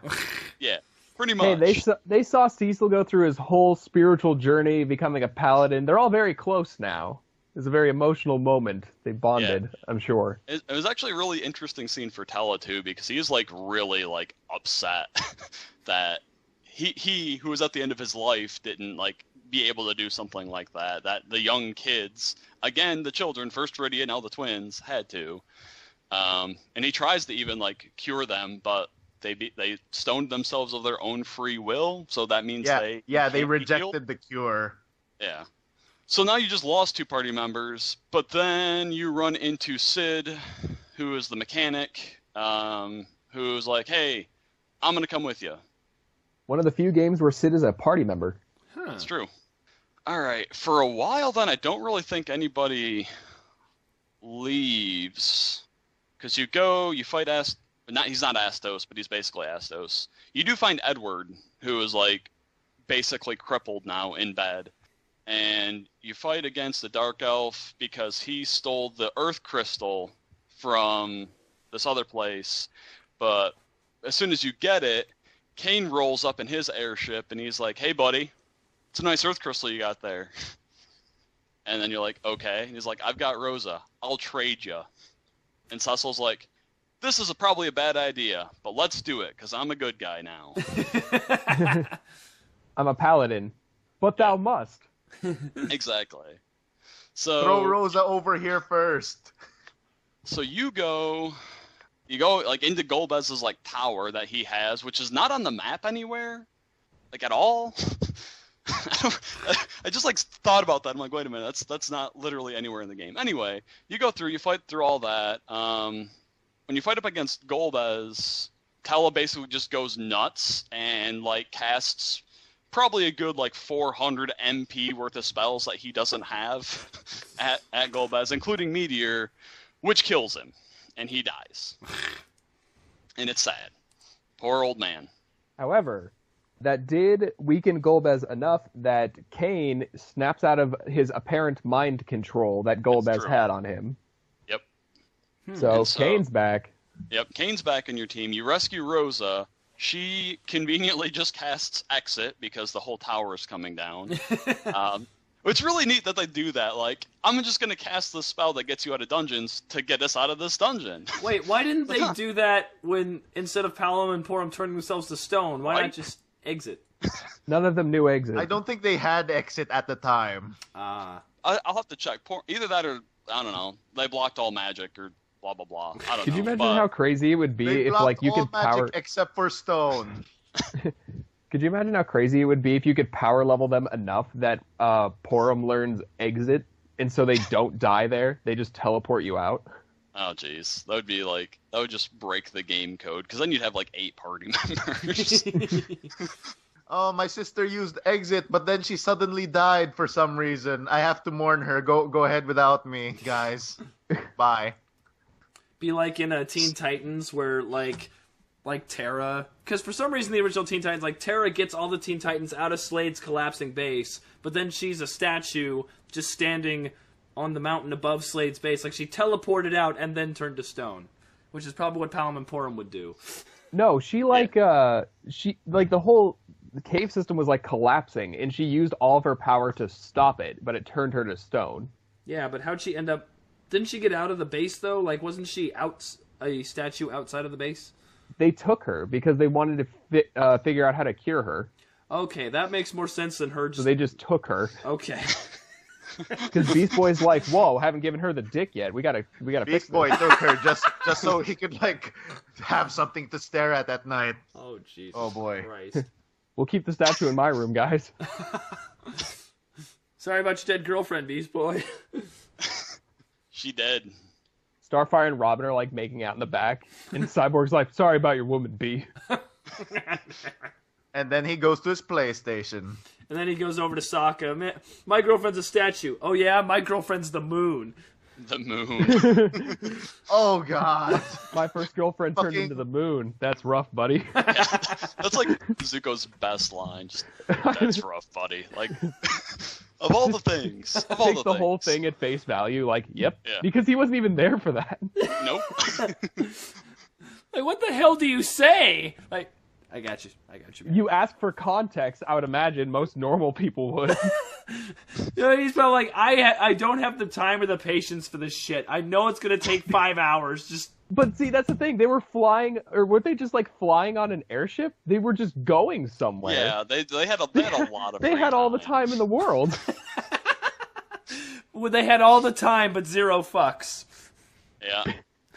Yeah, pretty much. Hey, they saw Cecil go through his whole spiritual journey, becoming a paladin. They're all very close now. It's a very emotional moment. They bonded, I'm sure. It was actually a really interesting scene for Tella, too, because he's, like, really, like, upset that he who was at the end of his life, didn't, like, be able to do something like that. That the young kids, again, the children, first Rydia, now the twins, had to. And he tries to even, like, cure them, but they stoned themselves of their own free will, so that means they rejected the cure. Yeah. So now you just lost 2 party members, but then you run into Sid, who is the mechanic, who's like, hey, I'm going to come with you. One of the few games where Sid is a party member. That's true. All right. For a while then, I don't really think anybody leaves. Because you go, you fight he's not Astos, but he's basically Astos. You do find Edward, who is like basically crippled now in bed. And you fight against the Dark Elf because he stole the Earth Crystal from this other place. But as soon as you get it, Kane rolls up in his airship and he's like, hey, buddy, it's a nice Earth Crystal you got there. And then you're like, okay. And he's like, I've got Rosa. I'll trade you. And Cecil's like, this is probably a bad idea, but let's do it because I'm a good guy now. I'm a paladin, but thou must. Exactly. So Throw Rosa over here first. So you go like into Golbez's like tower that he has, which is not on the map anywhere, like at all. I just like thought about that. I'm like, wait a minute, that's not literally anywhere in the game. Anyway, you go through, you fight through all that. When you fight up against Golbez, Tella basically just goes nuts and like casts probably a good like 400 MP worth of spells that he doesn't have at Golbez, including Meteor, which kills him, and he dies. And it's sad. Poor old man. However, that did weaken Golbez enough that Kane snaps out of his apparent mind control that Golbez had on him. Yep. So Kane's back. Yep, Kane's back in your team. You rescue Rosa. She conveniently just casts Exit because the whole tower is coming down. It's really neat that they do that. Like, I'm just going to cast the spell that gets you out of dungeons to get us out of this dungeon. Wait, why didn't they do that when, instead of Palom and Porom turning themselves to stone, why not just Exit? None of them knew Exit. I don't think they had Exit at the time. I'll have to check. Either that or, I don't know, they blocked all magic or blah, blah, blah. I don't know. Could you imagine how crazy it would be if, like, you could power... magic except for stone. Could you imagine how crazy it would be if you could power level them enough that Porom learns Exit, and so they don't die there? They just teleport you out? Oh, jeez. That would be like... That would just break the game code, because then you'd have, like, 8 party members. Oh, my sister used Exit, but then she suddenly died for some reason. I have to mourn her. Go ahead without me, guys. Bye. Be like in Teen Titans, where, like Terra, because for some reason the original Teen Titans, like Terra gets all the Teen Titans out of Slade's collapsing base, but then she's a statue just standing on the mountain above Slade's base. Like she teleported out and then turned to stone, which is probably what Palom and Porom would do. No, she the whole cave system was like collapsing, and she used all of her power to stop it, but it turned her to stone. Yeah, but how'd she end up? Didn't she get out of the base though? Like, wasn't she a statue outside of the base? They took her because they wanted to figure out how to cure her. Okay, that makes more sense than her just... So they just took her. Okay. Because Beast Boy's like, whoa, haven't given her the dick yet. We gotta fix this. Beast Boy took her just so he could, like, have something to stare at night. Oh, Jesus. Oh, boy. Christ. We'll keep the statue in my room, guys. Sorry about your dead girlfriend, Beast Boy. She dead. Starfire and Robin are like making out in the back, and Cyborg's like, sorry about your woman, B. And then he goes to his PlayStation. And then he goes over to Sokka. Man, my girlfriend's a statue. Oh yeah, my girlfriend's the moon. The moon. Oh god. My first girlfriend turned into the moon. That's rough, buddy. That's like Zuko's best line. Just, that's rough, buddy. Like, of all the things. Of all Take the whole thing at face value, like, yep. Yeah. Because he wasn't even there for that. Nope. Like, what the hell do you say? Like, I got you. Man. You ask for context, I would imagine most normal people would. You know, he's probably like, I don't have the time or the patience for this shit. I know it's going to take 5 hours. Just. But see, that's the thing. They were flying, or were they just like flying on an airship? They were just going somewhere. Yeah, they had a lot of. They had all the time in the world. Well, they had all the time, but zero fucks. Yeah.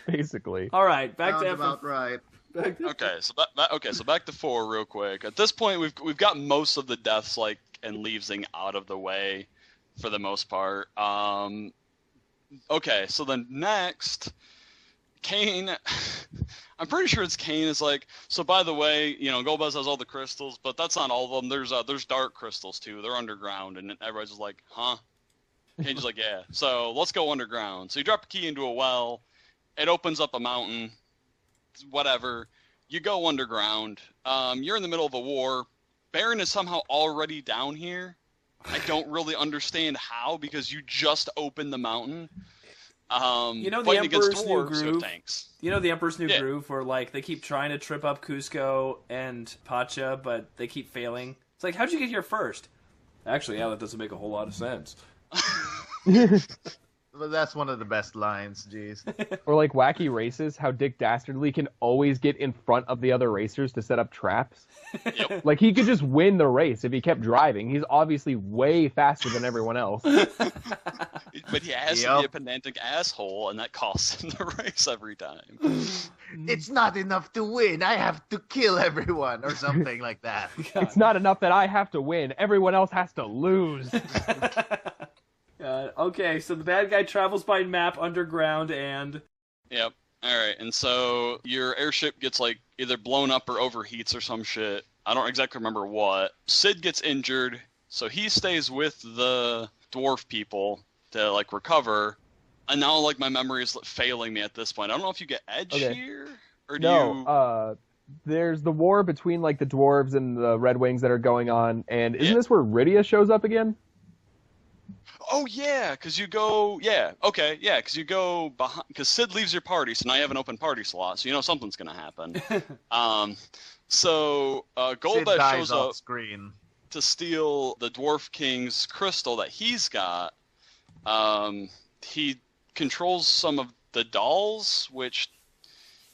Basically. All right, back Sounds to about right. Okay, so back to 4 real quick. At this point, we've got most of the deaths and leavesing out of the way, for the most part. Okay, so then next, Kane. I'm pretty sure it's Kane is like. So by the way, Golbez has all the crystals, but that's not all of them. There's dark crystals too. They're underground, and everybody's just like, huh? Kane's just like, yeah. So let's go underground. So you drop a key into a well. It opens up a mountain. Whatever. You go underground. You're in the middle of a war. Baron is somehow already down here. I don't really understand how, because you just opened the mountain. The Emperor's New Groove. Thanks. The Emperor's New Groove, where they keep trying to trip up Cusco and Pacha, but they keep failing. It's like, how'd you get here first? Actually, yeah, that doesn't make a whole lot of sense. But that's one of the best lines, jeez. Or like Wacky Races, how Dick Dastardly can always get in front of the other racers to set up traps. Yep. Like, he could just win the race if he kept driving. He's obviously way faster than everyone else. But he has to be a pedantic asshole, and that costs him the race every time. It's not enough to win. I have to kill everyone, or something like that. It's not enough that I have to win. Everyone else has to lose. Okay, so the bad guy travels by map underground and... Yep. Alright, and so your airship gets either blown up or overheats or some shit. I don't exactly remember what. Sid gets injured, so he stays with the dwarf people to like recover. And now like my memory is failing me at this point. I don't know if you get Edge here or do you. There's the war between like the dwarves and the Red Wings that are going on, and isn't this where Rydia shows up again? Oh yeah, because you go because you go behind, because Sid leaves your party, so now you have an open party slot, so you know something's gonna happen. So Golbez shows up screen to steal the Dwarf King's crystal that he's got. He controls some of the dolls, which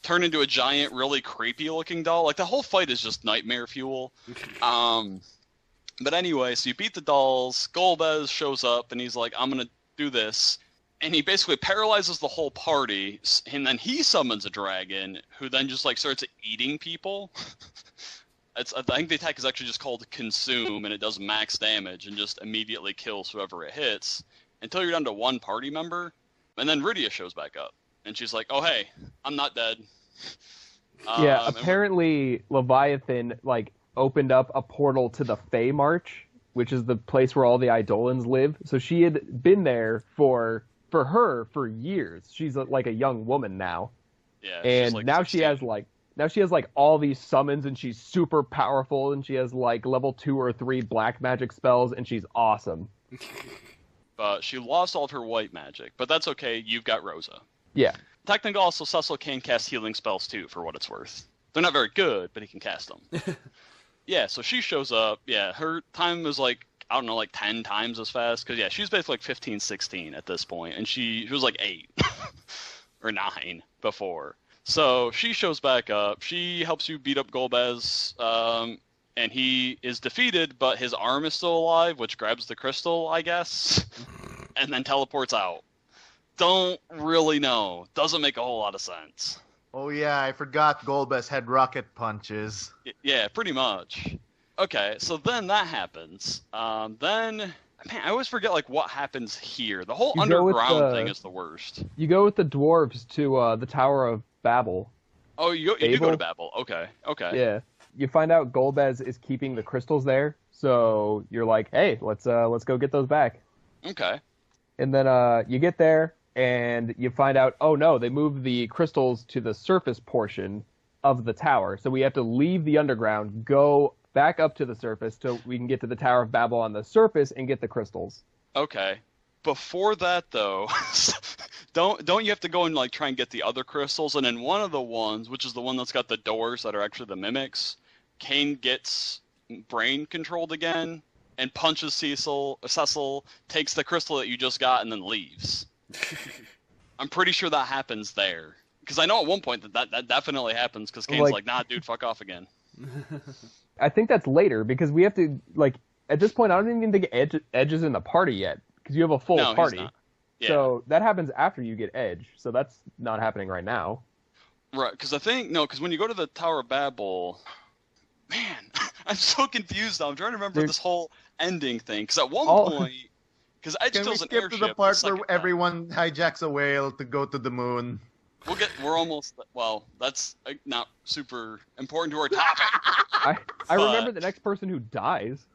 turn into a giant, really creepy-looking doll. Like, the whole fight is just nightmare fuel. But anyway, so you beat the dolls, Golbez shows up, and he's like, I'm gonna do this. And he basically paralyzes the whole party, and then he summons a dragon, who then just, like, starts eating people. I think the attack is actually just called Consume, and it does max damage, and just immediately kills whoever it hits, until you're down to one party member. And then Rydia shows back up. And she's like, oh, hey, I'm not dead. Apparently Leviathan, like, opened up a portal to the Fey March, which is the place where all the Eidolons live. So she had been there for years. She's, like, a young woman now. Yeah. And like now she has, like, all these summons, and she's super powerful, and she has, like, level 2 or 3 black magic spells, and she's awesome. But she lost all of her white magic. But that's okay, you've got Rosa. Yeah. Technically, also, Cecil can cast healing spells, too, for what it's worth. They're not very good, but he can cast them. Yeah, so she shows up. Yeah, her time is, like, I don't know, like 10 times as fast. Because, yeah, she's basically like 15, 16 at this point. And she was like 8 or 9 before. So she shows back up. She helps you beat up Golbez. And he is defeated, but his arm is still alive, which grabs the crystal, I guess. And then teleports out. Don't really know. Doesn't make a whole lot of sense. Oh yeah, I forgot Golbez had rocket punches. Yeah, pretty much. Okay, so then that happens. Man, I always forget like what happens here. The whole underground thing is the worst. You go with the dwarves to the Tower of Babel. Oh, you do go to Babel. Okay. Yeah. You find out Golbez is keeping the crystals there, so you're like, hey, let's go get those back. Okay. And then you get there, and you find out, oh no, they moved the crystals to the surface portion of the tower. So we have to leave the underground, go back up to the surface so we can get to the Tower of Babel on the surface and get the crystals. Okay. Before that, though, don't you have to go and like try and get the other crystals? And in one of the ones, which is the one that's got the doors that are actually the mimics, Kane gets brain controlled again and punches Cecil, takes the crystal that you just got, and then leaves. I'm pretty sure that happens there. Because I know at one point that definitely happens, because Kane's like, nah, dude, fuck off again. I think that's later, because we have to, like, at this point, I don't even think Edge is in the party yet, because you have a full party. He's not. Yeah. So that happens after you get Edge, so that's not happening right now. Right, because when you go to the Tower of Babel, man, I'm so confused now. I'm trying to remember this whole ending thing, because at one point, because Edge steals an airship. Can we skip to the part where everyone hijacks a whale to go to the moon? We're almost, well, that's not super important to our topic. I remember the next person who dies.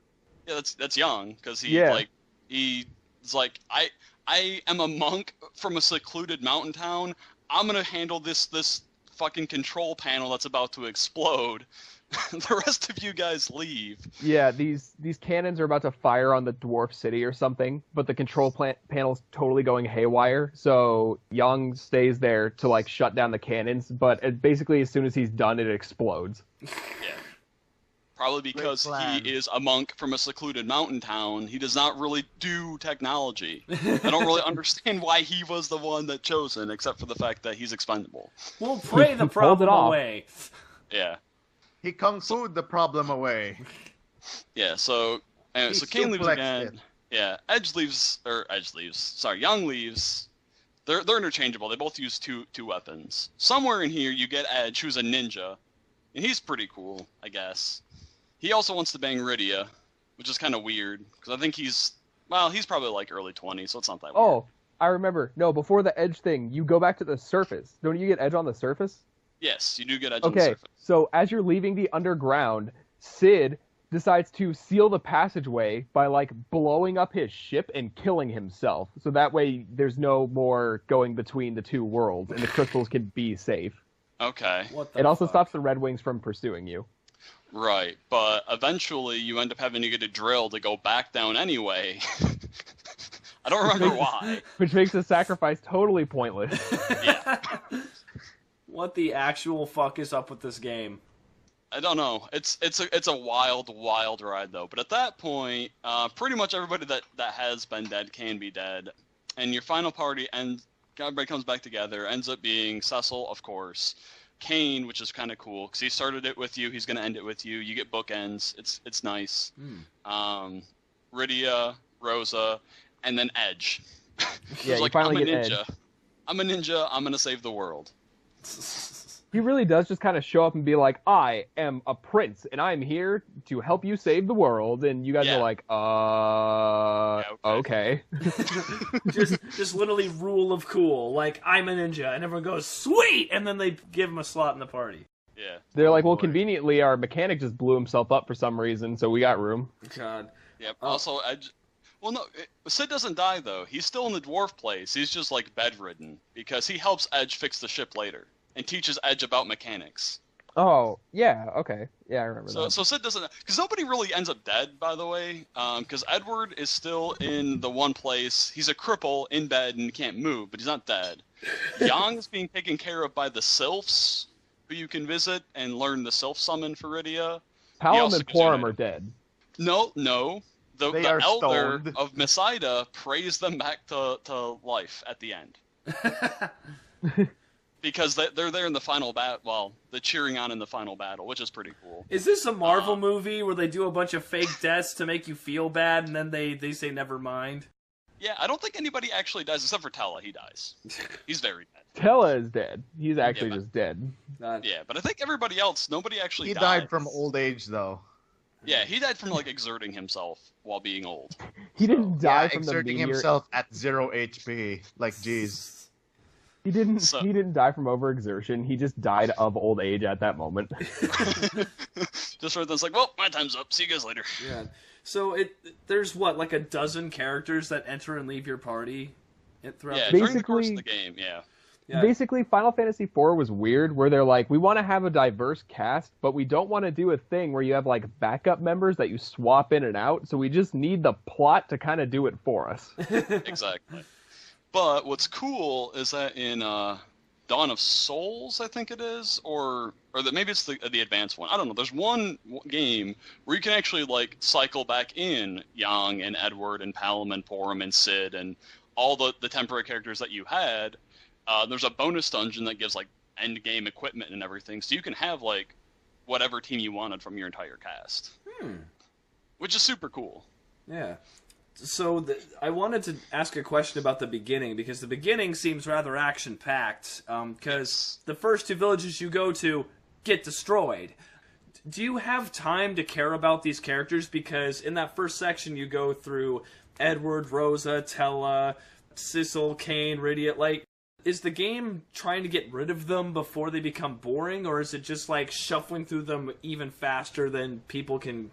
Yeah, that's young, because he's like, I am a monk from a secluded mountain town. I'm gonna handle this fucking control panel that's about to explode. The rest of you guys leave. Yeah, these cannons are about to fire on the dwarf city or something, but the control panel's totally going haywire. So Young stays there to like shut down the cannons, but basically as soon as he's done, it explodes. Yeah. Probably because he is a monk from a secluded mountain town. He does not really do technology. I don't really understand why he was the one that chosen, except for the fact that he's expendable. We'll pray the problem away. Yeah. He kung fu'd the problem away. Yeah, so Kane leaves again. Yeah, Young leaves. They're interchangeable. They both use two weapons. Somewhere in here you get Edge, who's a ninja. And he's pretty cool, I guess. He also wants to bang Rydia, which is kind of weird, because I think he's probably like early 20s, so it's not that weird. Oh, I remember. No, before the Edge thing, you go back to the surface. Don't you get Edge on the surface? Yes, you do get Edge on the surface. So as you're leaving the underground, Sid decides to seal the passageway by like blowing up his ship and killing himself. So that way there's no more going between the two worlds and the crystals can be safe. Okay. It also stops the Red Wings from pursuing you. Right, but eventually you end up having to get a drill to go back down anyway. I don't remember why. Which makes the sacrifice totally pointless. Yeah. What the actual fuck is up with this game? I don't know. It's a wild ride though. But at that point, pretty much everybody that has been dead can be dead, and your final party everybody comes back together. Ends up being Cecil, of course, Kane, which is kind of cool because he started it with you. He's gonna end it with you. You get bookends. It's nice. Rydia, Rosa, and then Edge. Yeah, like, you finally I'm a get ninja. Edge. I'm a ninja. I'm gonna save the world. He really does just kind of show up and be like, I am a prince, and I'm here to help you save the world. And you guys are like, okay. just literally rule of cool. Like, I'm a ninja. And everyone goes, sweet! And then they give him a slot in the party. Yeah. They're like, well, conveniently, our mechanic just blew himself up for some reason, so we got room. God. Yep. Also, Edge... Well, no, Sid doesn't die, though. He's still in the dwarf place. He's just, like, bedridden. Because he helps Edge fix the ship later. And teaches Edge about mechanics. Oh, yeah, okay. Yeah, I remember that. So Sid doesn't... Because nobody really ends up dead, by the way. Because Edward is still in the one place. He's a cripple in bed and can't move, but he's not dead. Yang is being taken care of by the Sylphs, who you can visit and learn the Sylph summon for Rydia. Palom and Porum are dead. No. The elder stoned. of Mesaida prays them back to life at the end. Because they're there in the final battle. Well, they're cheering on in the final battle, which is pretty cool. Is this a Marvel movie where they do a bunch of fake deaths to make you feel bad and then they say never mind? Yeah, I don't think anybody actually dies except for Tella. He dies. He's very dead. Tella is dead. He's actually just dead. Yeah, but I think everybody else, nobody actually He dies. died from old age, though. Yeah, he died from like exerting himself while being old. He didn't die from the exerting meteor. himself at 0 HP. Like, jeez. He didn't die from overexertion. He just died of old age at that moment. Just right then, it's like, well, my time's up. See you guys later. Yeah. So there's what, like a dozen characters that enter and leave your party throughout. Yeah, the during the course of the game. Yeah. Basically, Final Fantasy IV was weird, where they're like, we want to have a diverse cast, but we don't want to do a thing where you have like backup members that you swap in and out. So we just need the plot to kind of do it for us. Exactly. But what's cool is that in Dawn of Souls, I think it is, or that maybe it's the advanced one. I don't know. There's one game where you can actually like cycle back in Yang and Edward and Palom and Porum and Sid and all the temporary characters that you had. There's a bonus dungeon that gives like end game equipment and everything, so you can have like whatever team you wanted from your entire cast, which is super cool. Yeah. So I wanted to ask a question about the beginning, because the beginning seems rather action-packed, because the first two villages you go to get destroyed. Do you have time to care about these characters? Because in that first section you go through Edward, Rosa, Tella, Cecil, Kane, Rydia. Like, is the game trying to get rid of them before they become boring, or is it just like shuffling through them even faster than people can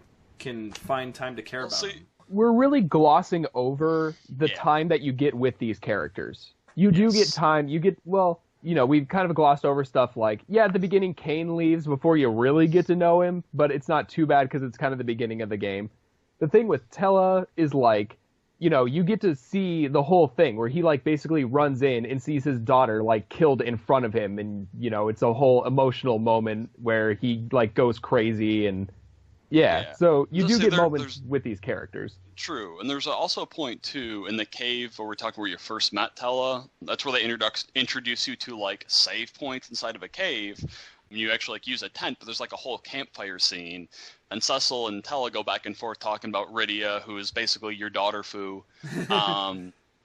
find time to care about them? We're really glossing over the time that you get with these characters. You do get time. You get, well, you know, we've kind of glossed over stuff like, yeah, at the beginning, Kane leaves before you really get to know him, but it's not too bad because it's kind of the beginning of the game. The thing with Tella is like, you know, you get to see the whole thing where he like basically runs in and sees his daughter like killed in front of him, and you know, it's a whole emotional moment where he like goes crazy, and so you do get moments with these characters. True, and there's also a point too in the cave where we're talking where you first met Tella. That's where they introduce you to like save points inside of a cave. You actually like use a tent, but there's like a whole campfire scene. And Cecil and Tella go back and forth talking about Rydia, who is basically your daughter Fu,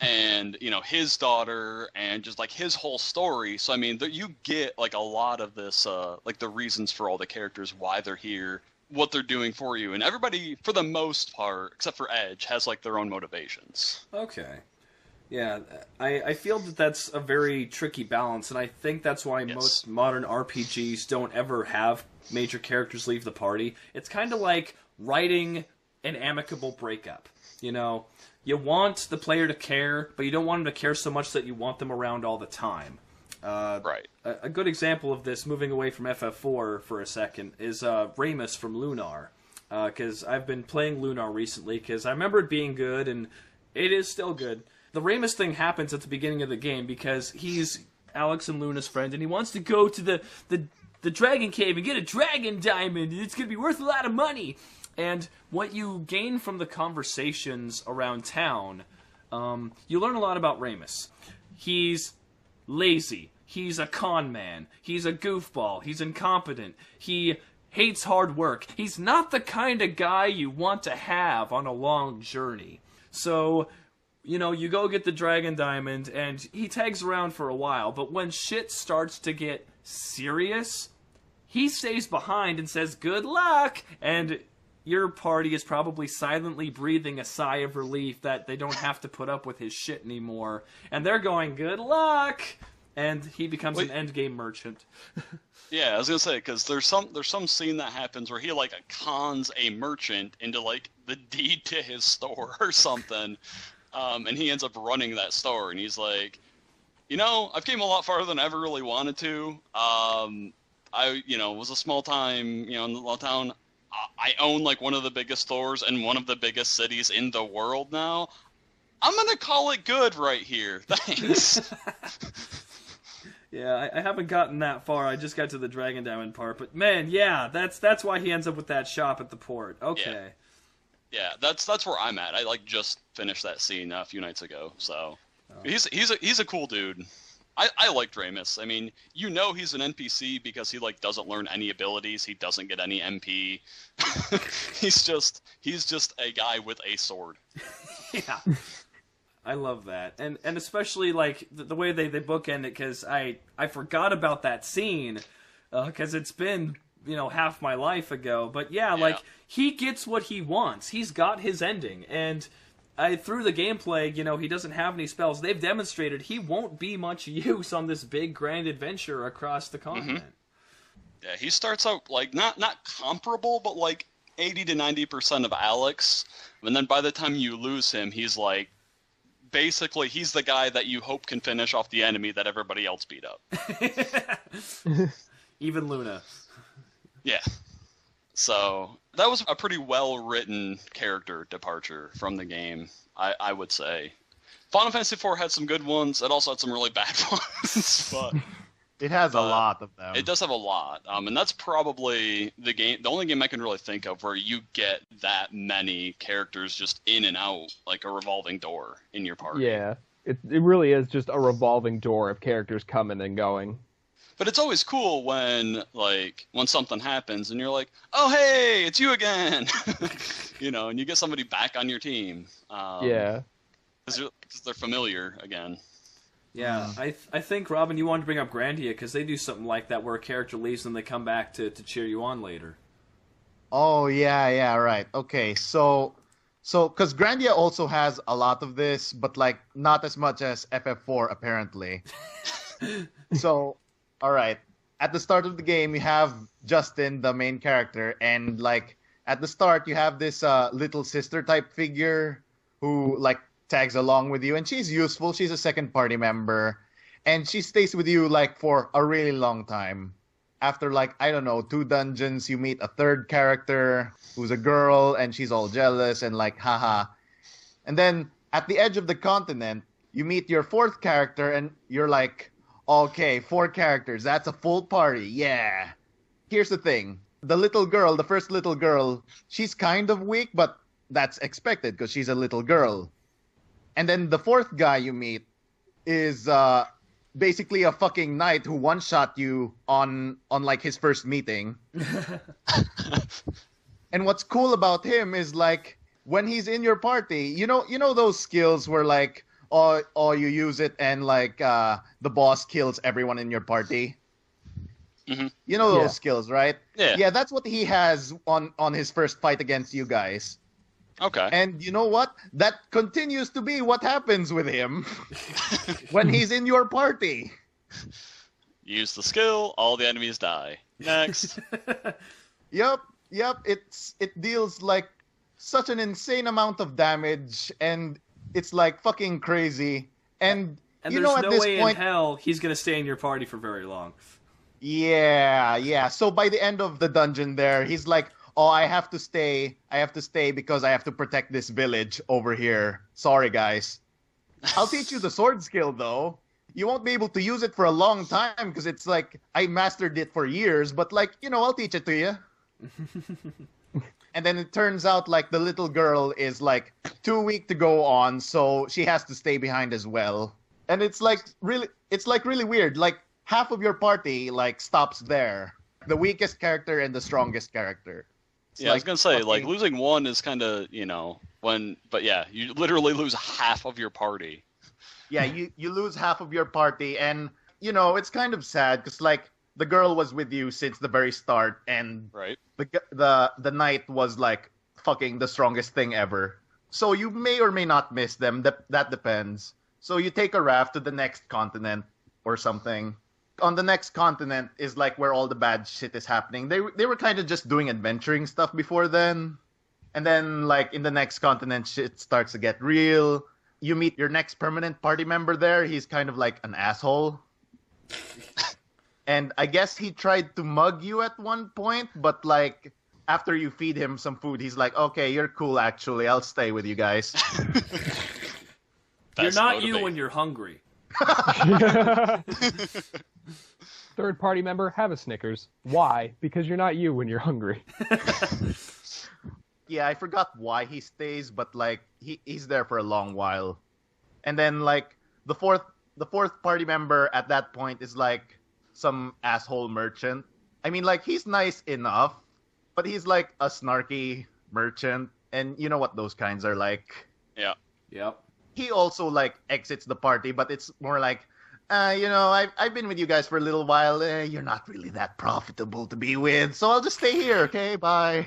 and you know his daughter, and just like his whole story. So I mean, you get like a lot of this, like the reasons for all the characters, why they're here, what they're doing for you, and everybody, for the most part, except for Edge, has like their own motivations. Okay. Yeah, I feel that that's a very tricky balance, and I think that's why most modern RPGs don't ever have major characters leave the party. It's kind of like writing an amicable breakup. You know, you want the player to care, but you don't want them to care so much that you want them around all the time. Right. A good example of this, moving away from FF4 for a second, is Ramus from Lunar. Because I've been playing Lunar recently, because I remember it being good, and it is still good. The Ramus thing happens at the beginning of the game because he's Alex and Luna's friend, and he wants to go to the Dragon Cave and get a Dragon Diamond, and it's going to be worth a lot of money. And what you gain from the conversations around town, you learn a lot about Ramus. He's lazy. He's a con man. He's a goofball. He's incompetent. He hates hard work. He's not the kind of guy you want to have on a long journey. So, you know, you go get the Dragon Diamond, and he tags around for a while, but when shit starts to get serious, he stays behind and says, good luck, and your party is probably silently breathing a sigh of relief that they don't have to put up with his shit anymore, and they're going, good luck, and he becomes an endgame merchant. Yeah, I was gonna say, because there's some scene that happens where he like cons a merchant into like the deed to his store or something, and he ends up running that store, and he's like, you know, I've came a lot farther than I ever really wanted to. I, you know, was a small time, you know, in the little town. I own like one of the biggest stores in one of the biggest cities in the world now. I'm gonna call it good right here. Thanks. Yeah, I haven't gotten that far. I just got to the Dragon Diamond part, but man, yeah, that's why he ends up with that shop at the port. Okay. Yeah, that's where I'm at. I like just finished that scene a few nights ago, so he's a cool dude. I liked Ramus. I mean, you know, he's an NPC because he like doesn't learn any abilities. He doesn't get any MP. he's just a guy with a sword. Yeah. I love that, and especially like the way they bookend it, because I forgot about that scene, because it's been, you know, half my life ago. But yeah, like he gets what he wants. He's got his ending, and through the gameplay, you know, he doesn't have any spells. They've demonstrated he won't be much use on this big grand adventure across the continent. Mm-hmm. Yeah, he starts out like not comparable, but like 80 to 90% of Alex, and then by the time you lose him, he's like. Basically, he's the guy that you hope can finish off the enemy that everybody else beat up. Even Luna. Yeah. So, that was a pretty well-written character departure from the game, I would say. Final Fantasy IV had some good ones. It also had some really bad ones. But it has a lot of them. It does have a lot. And that's probably the only game I can really think of where you get that many characters just in and out, like a revolving door in your party. Yeah, it really is just a revolving door of characters coming and going. But it's always cool when something happens and you're like, oh, hey, it's you again. You know, and you get somebody back on your team. Yeah. Because they're familiar again. Yeah, I think, Robin, you wanted to bring up Grandia, because they do something like that where a character leaves and they come back to cheer you on later. Oh, yeah, right. Okay, so because Grandia also has a lot of this, but, like, not as much as FF4, apparently. So, all right. At the start of the game, you have Justin, the main character, and, like, at the start, you have this little sister-type figure who, like, tags along with you, and she's useful. She's a second party member, and she stays with you like for a really long time. After like, I don't know, 2 dungeons, you meet a third character who's a girl, and she's all jealous and like, haha. And then at the edge of the continent, you meet your 4th character, and you're like, okay, 4 characters, that's a full party, yeah. Here's the thing. The first little girl, she's kind of weak, but that's expected because she's a little girl. And then the 4th guy you meet is basically a fucking knight who one-shot you on like his first meeting. And what's cool about him is like when he's in your party, you know those skills where like you use it and like the boss kills everyone in your party. Mm-hmm. You know those skills, right? Yeah. Yeah, that's what he has on his first fight against you guys. Okay. And you know what? That continues to be what happens with him when he's in your party. Use the skill, all the enemies die. Next. Yep. It deals like such an insane amount of damage, and it's like fucking crazy. And you there's know, at no this way point, in hell he's gonna stay in your party for very long. yeah. So by the end of the dungeon, there, he's like, "Oh, I have to stay because I have to protect this village over here. Sorry, guys. I'll teach you the sword skill, though. You won't be able to use it for a long time because it's like I mastered it for years, but like, you know, I'll teach it to you." And then it turns out like the little girl is like too weak to go on, so she has to stay behind as well. And it's like really weird. Like half of your party like stops there. The weakest character and the strongest character. I was gonna say, like, losing one is kind of, but yeah, you literally lose half of your party. Yeah, you lose half of your party, and, it's kind of sad, because, like, the girl was with you since the very start, and right. the knight was, like, fucking the strongest thing ever. So you may or may not miss them, that depends. So you take a raft to the next continent, or something. On the next continent is like where all the bad shit is happening. They were kind of just doing adventuring stuff before then. And then like in the next continent shit starts to get real. You meet your next permanent party member there. He's kind of like an asshole. And I guess he tried to mug you at one point, but like after you feed him some food, he's like, "Okay, you're cool actually. I'll stay with you guys." You're not you when you're hungry. Third party member, have a Snickers. Why? Because you're not you when you're hungry. Yeah, I forgot why he stays, but like he's there for a long while. And then like the fourth party member at that point is like some asshole merchant. I mean, like, he's nice enough, but he's like a snarky merchant, and you know what those kinds are like. Yeah. Yep. He also like exits the party, but it's more like, I've been with you guys for a little while. You're not really that profitable to be with, so I'll just stay here. Okay, bye.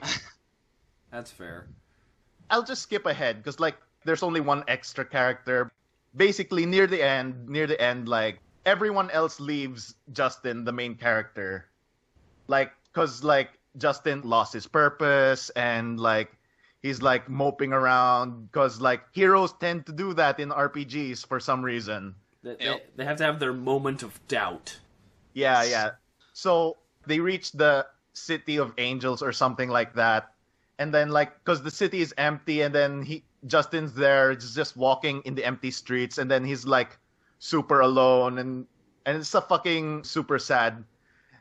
That's fair. I'll just skip ahead because like there's only one extra character. Basically, near the end, like everyone else leaves Justin, the main character, like because like Justin lost his purpose and like he's like moping around because like heroes tend to do that in RPGs for some reason. They have to have their moment of doubt. Yeah. So they reach the city of angels or something like that. And then like, because the city is empty and then Justin's there just walking in the empty streets. And then he's like super alone and it's a fucking super sad.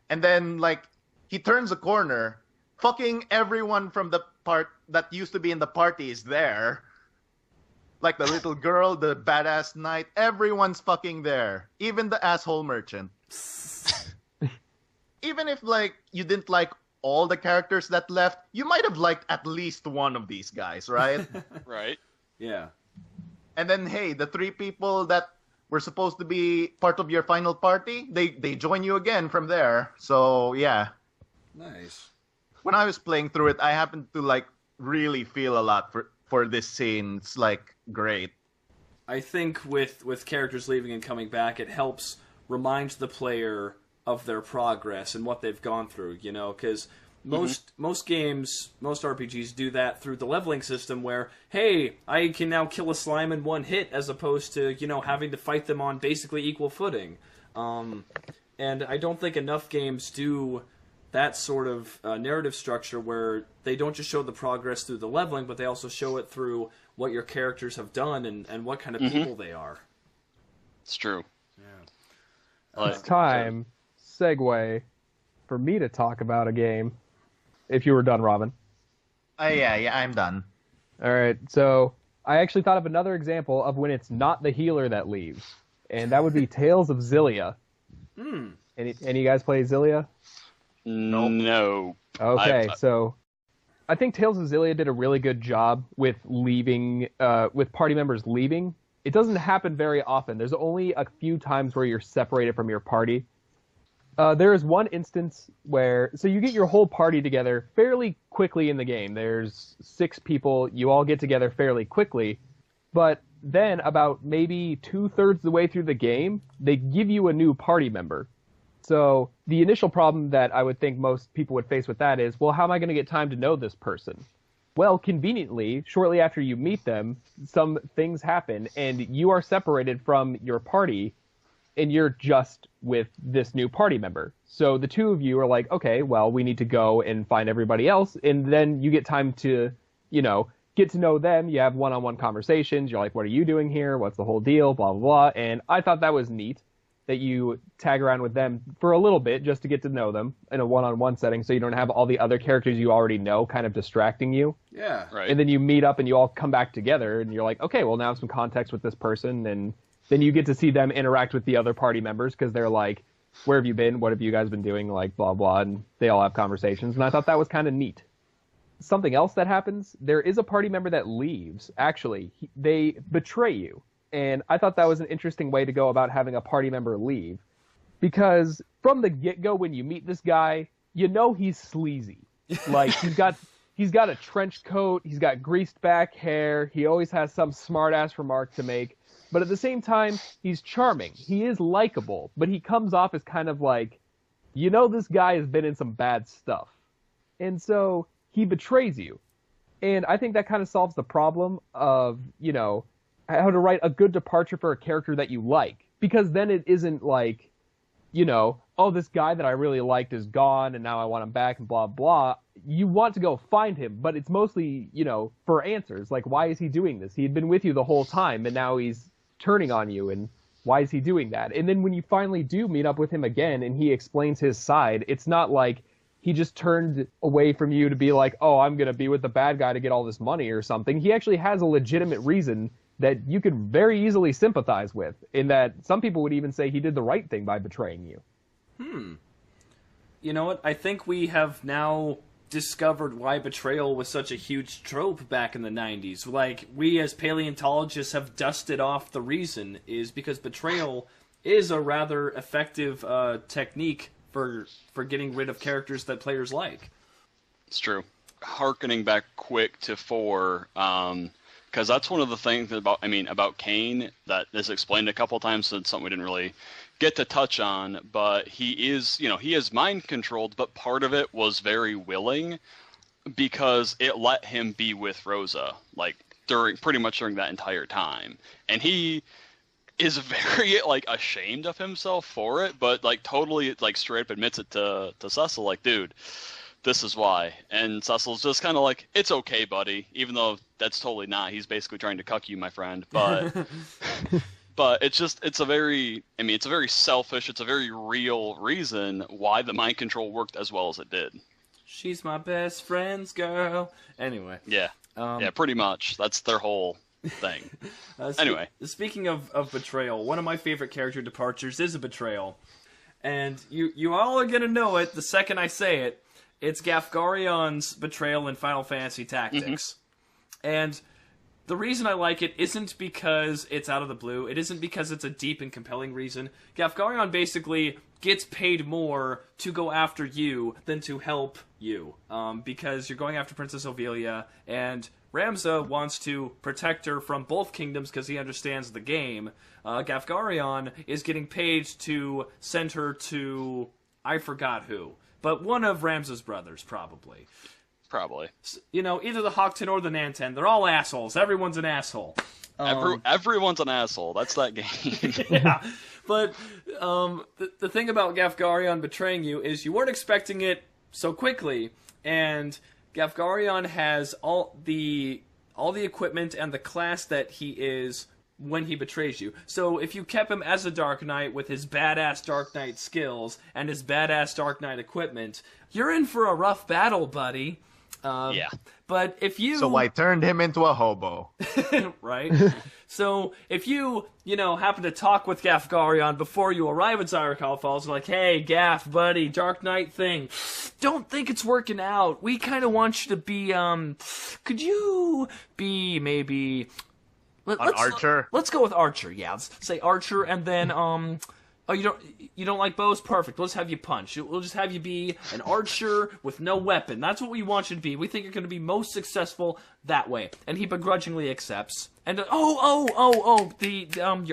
And then like he turns a corner, fucking everyone from the part that used to be in the party is there. Like the little girl, the badass knight, everyone's fucking there. Even the asshole merchant. Even if, like, you didn't like all the characters that left, you might have liked at least one of these guys, right? Right. Yeah. And then, hey, the three people that were supposed to be part of your final party, they join you again from there. So, yeah. Nice. When I was playing through it, I happened to, like, really feel a lot for this scene. It's like great. I think with characters leaving and coming back, it helps remind the player of their progress and what they've gone through, because most games, most RPGs do that through the leveling system where, hey, I can now kill a slime in one hit as opposed to, having to fight them on basically equal footing. And I don't think enough games do that sort of narrative structure where they don't just show the progress through the leveling, but they also show it through what your characters have done and what kind of people they are. It's true. Yeah. It's time, segue, for me to talk about a game. If you were done, Robin. Yeah, I'm done. All right, so I actually thought of another example of when it's not the healer that leaves, and that would be Tales of Xillia. Any of you guys play Xillia? No. Okay, so I think Tales of Xillia did a really good job with leaving, with party members leaving. It doesn't happen very often. There's only a few times where you're separated from your party. There is one instance where, so you get your whole party together fairly quickly in the game. There's 6 people, you all get together fairly quickly, but then about maybe 2/3 of the way through the game, they give you a new party member. So the initial problem that I would think most people would face with that is, well, how am I going to get time to know this person? Well, conveniently, shortly after you meet them, some things happen, and you are separated from your party, and you're just with this new party member. So the two of you are like, okay, well, we need to go and find everybody else, and then you get time to, get to know them. You have one-on-one conversations. You're like, what are you doing here? What's the whole deal? Blah, blah, blah. And I thought that was neat that you tag around with them for a little bit just to get to know them in a one-on-one setting so you don't have all the other characters you already know kind of distracting you. Yeah. Right. And then you meet up and you all come back together and you're like, okay, well, now I have some context with this person. And then you get to see them interact with the other party members because they're like, where have you been? What have you guys been doing? Like, blah, blah. And they all have conversations. And I thought that was kind of neat. Something else that happens, there is a party member that leaves. Actually, they betray you. And I thought that was an interesting way to go about having a party member leave. Because from the get-go, when you meet this guy, you know he's sleazy. Like, he's got a trench coat, he's got greased back hair, he always has some smart-ass remark to make. But at the same time, he's charming. He is likable, but he comes off as kind of like, this guy has been in some bad stuff. And so he betrays you. And I think that kind of solves the problem of, how to write a good departure for a character that you like. Because then it isn't like, oh, this guy that I really liked is gone and now I want him back and blah, blah. You want to go find him, but it's mostly, for answers. Like, why is he doing this? He had been with you the whole time and now he's turning on you, and why is he doing that? And then when you finally do meet up with him again and he explains his side, it's not like he just turned away from you to be like, oh, I'm going to be with the bad guy to get all this money or something. He actually has a legitimate reason that you could very easily sympathize with, in that some people would even say he did the right thing by betraying you. You know what? I think we have now discovered why betrayal was such a huge trope back in the 90s. Like, we as paleontologists have dusted off the reason is because betrayal is a rather effective technique for getting rid of characters that players like. It's true. Harkening back quick to 4, because that's one of the things about Kane that is explained a couple times, so it's something we didn't really get to touch on, but he is mind controlled, but part of it was very willing because it let him be with Rosa, like pretty much during that entire time. And he is very ashamed of himself for it, but totally straight up admits it to Cecil, like, dude, this is why. And Cecil's just kind of like, it's okay, buddy, even though that's totally not. He's basically trying to cuck you, my friend. But but it's a very selfish, it's a very real reason why the mind control worked as well as it did. She's my best friend's girl. Anyway. Yeah. Yeah, pretty much. That's their whole thing. Anyway. Speaking of betrayal, one of my favorite character departures is a betrayal. And you all are going to know it the second I say it. It's Gafgarion's betrayal in Final Fantasy Tactics. And the reason I like it isn't because it's out of the blue. It isn't because it's a deep and compelling reason. Gafgarion basically gets paid more to go after you than to help you. Because you're going after Princess Ophelia, and Ramza wants to protect her from both kingdoms because he understands the game. Gafgarion is getting paid to send her to, I forgot who, but one of Ramza's brothers, probably. Probably. Either the Hawkton or the Nanten. They're all assholes. Everyone's an asshole. Everyone's an asshole. That's that game. Yeah. But the thing about Gafgarion betraying you is you weren't expecting it so quickly, and Gafgarion has all the equipment and the class that he is when he betrays you. So if you kept him as a Dark Knight with his badass Dark Knight skills and his badass Dark Knight equipment, you're in for a rough battle, buddy. Yeah. But if you... So I turned him into a hobo. Right? So if you, happen to talk with Gafgarion before you arrive at Zyrical Falls, like, hey, Gaff, buddy, Dark Knight thing, don't think it's working out. We kind of want you to be, could you be maybe... Archer? Let's go with Archer, yeah. Let's say Archer, and then, Oh, you don't like bows? Perfect. Let's have you punch. We'll just have you be an archer with no weapon. That's what we want you to be. We think you're going to be most successful that way. And he begrudgingly accepts. And your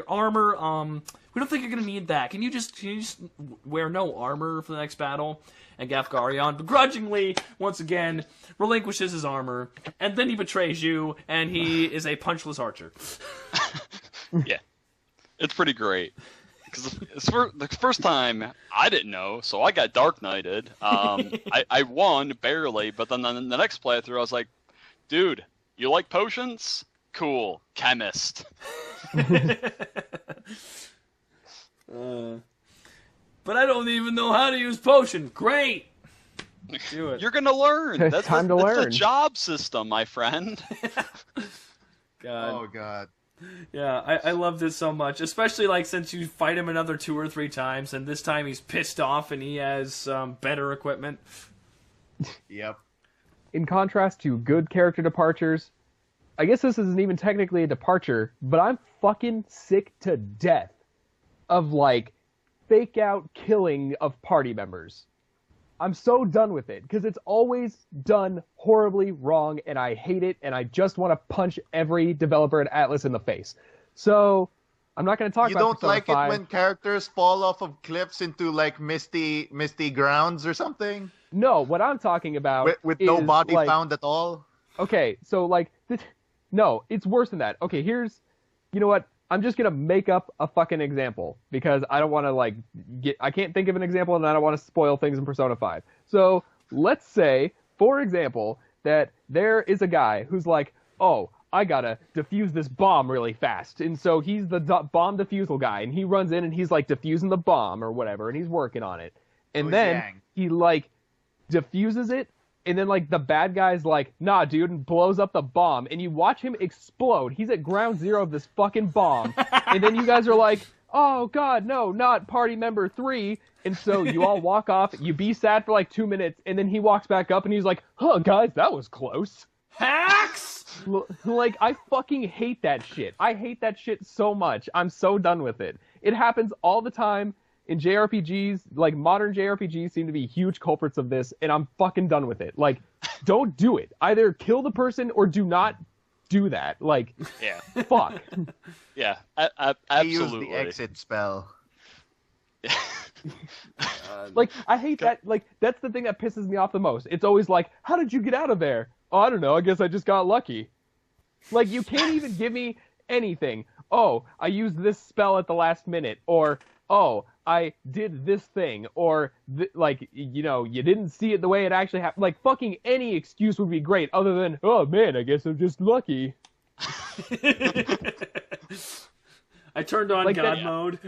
armor. We don't think you're going to need that. Can you just wear no armor for the next battle? And Gafgarion begrudgingly once again relinquishes his armor, and then he betrays you, and he is a punchless archer. Yeah, it's pretty great. Because it's the first time I didn't know, so I got Dark Knighted. I won barely, but then on the next playthrough, I was like, dude, you like potions? Cool. Chemist. But I don't even know how to use potion. Great! Do it. You're going to learn. It's time to learn. That's the job system, my friend. God. Oh, God. Yeah, I love this so much, especially like since you fight him another 2 or 3 times, and this time he's pissed off and he has better equipment. Yep. In contrast to good character departures, I guess this isn't even technically a departure, but I'm fucking sick to death of like fake out killing of party members. I'm so done with it, because it's always done horribly wrong, and I hate it, and I just want to punch every developer at Atlas in the face. So, I'm not going to talk about You don't Persona like 5. it when characters fall off of cliffs into, like, misty grounds or something? No, what I'm talking about With is, no body like, found at all? Okay, so, like, no, it's worse than that. Okay, you know what? I'm just gonna make up a fucking example because I don't want to I can't think of an example and I don't want to spoil things in Persona 5. So let's say, for example, that there is a guy who's like, oh, I gotta defuse this bomb really fast, and so he's the bomb defusal guy, and he runs in and he's like defusing the bomb or whatever, and he's working on it, and then he like defuses it. And then, like, the bad guy's like, nah, dude, and blows up the bomb. And you watch him explode. He's at ground zero of this fucking bomb. And then you guys are like, oh, God, no, not party member 3. And so you all walk off. You be sad for, like, 2 minutes. And then he walks back up and he's like, huh, guys, that was close. Hacks! Like, I fucking hate that shit. I hate that shit so much. I'm so done with it. It happens all the time. In JRPGs, like, modern JRPGs seem to be huge culprits of this, and I'm fucking done with it. Like, don't do it. Either kill the person or do not do that. Like, yeah. Fuck. Yeah, absolutely. He used the exit spell. Like, I hate that. Like, that's the thing that pisses me off the most. It's always like, how did you get out of there? Oh, I don't know. I guess I just got lucky. Like, you can't even give me anything. Oh, I used this spell at the last minute, or, oh, I did this thing, or, like, you know, you didn't see it the way it actually happened. Like, fucking any excuse would be great, other than, oh, man, I guess I'm just lucky. I turned on like God that, mode.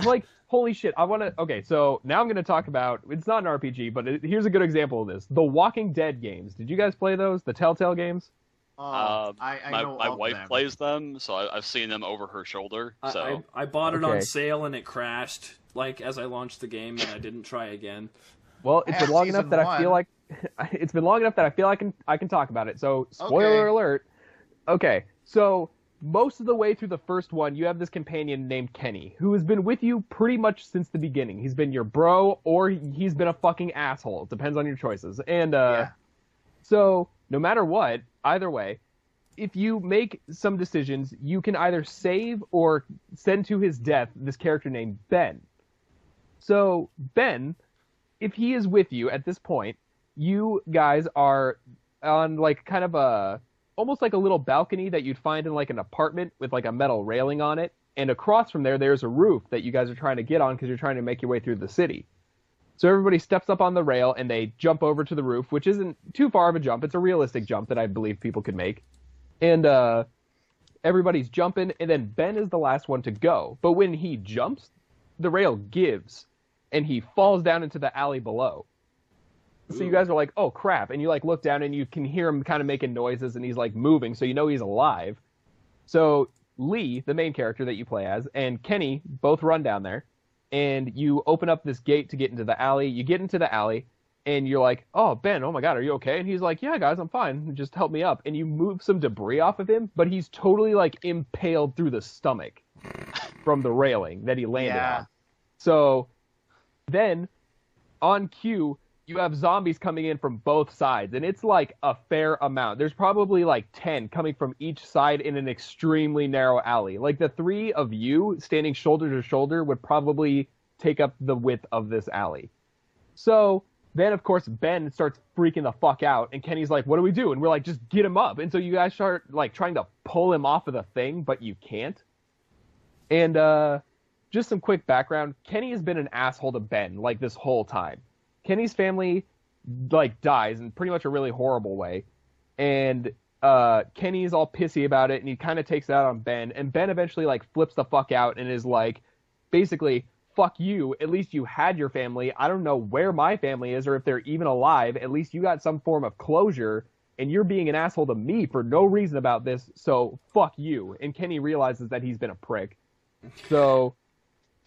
Like, holy shit, I want to... Okay, so now I'm going to talk about... It's not an RPG, but here's a good example of this. The Walking Dead games. Did you guys play those? The Telltale games? I know my of wife them. plays them, so I've seen them over her shoulder. So I bought it on sale and it crashed like as I launched the game, and I didn't try again. Well, it's been long enough that I feel like it's been long enough that I feel like I can talk about it. So spoiler alert. Okay, so most of the way through the first one, you have this companion named Kenny who has been with you pretty much since the beginning. He's been your bro, or he's been a fucking asshole. It depends on your choices. And so no matter what. Either way, if you make some decisions, you can either save or send to his death this character named Ben. So, Ben, if he is with you at this point, you guys are on, like, kind of almost like a little balcony that you'd find in, like, an apartment with, like, a metal railing on it. And across from there, there's a roof that you guys are trying to get on because you're trying to make your way through the city. So everybody steps up on the rail, and they jump over to the roof, which isn't too far of a jump. It's a realistic jump that I believe people could make. And everybody's jumping, and then Ben is the last one to go. But when he jumps, the rail gives, and he falls down into the alley below. Ooh. So you guys are like, oh, crap. And you, like, look down, and you can hear him kind of making noises, and he's, like, moving, so you know he's alive. So Lee, the main character that you play as, and Kenny both run down there. And you open up this gate to get into the alley. You get into the alley, and you're like, oh, Ben, oh my God, are you okay? And he's like, yeah, guys, I'm fine. Just help me up. And you move some debris off of him, but he's totally, like, impaled through the stomach from the railing that he landed on. So then on cue, you have zombies coming in from both sides, and it's like a fair amount. There's probably like 10 coming from each side in an extremely narrow alley. Like the three of you standing shoulder to shoulder would probably take up the width of this alley. So then, of course, Ben starts freaking the fuck out, and Kenny's like, what do we do? And we're like, just get him up. And so you guys start like trying to pull him off of the thing, but you can't. And just some quick background. Kenny has been an asshole to Ben like this whole time. Kenny's family like dies in pretty much a really horrible way, and Kenny's all pissy about it, and he kind of takes it out on Ben, and Ben eventually like flips the fuck out and is like, basically, fuck you, at least you had your family, I don't know where my family is or if they're even alive, at least you got some form of closure, and you're being an asshole to me for no reason about this, so fuck you. And Kenny realizes that he's been a prick. So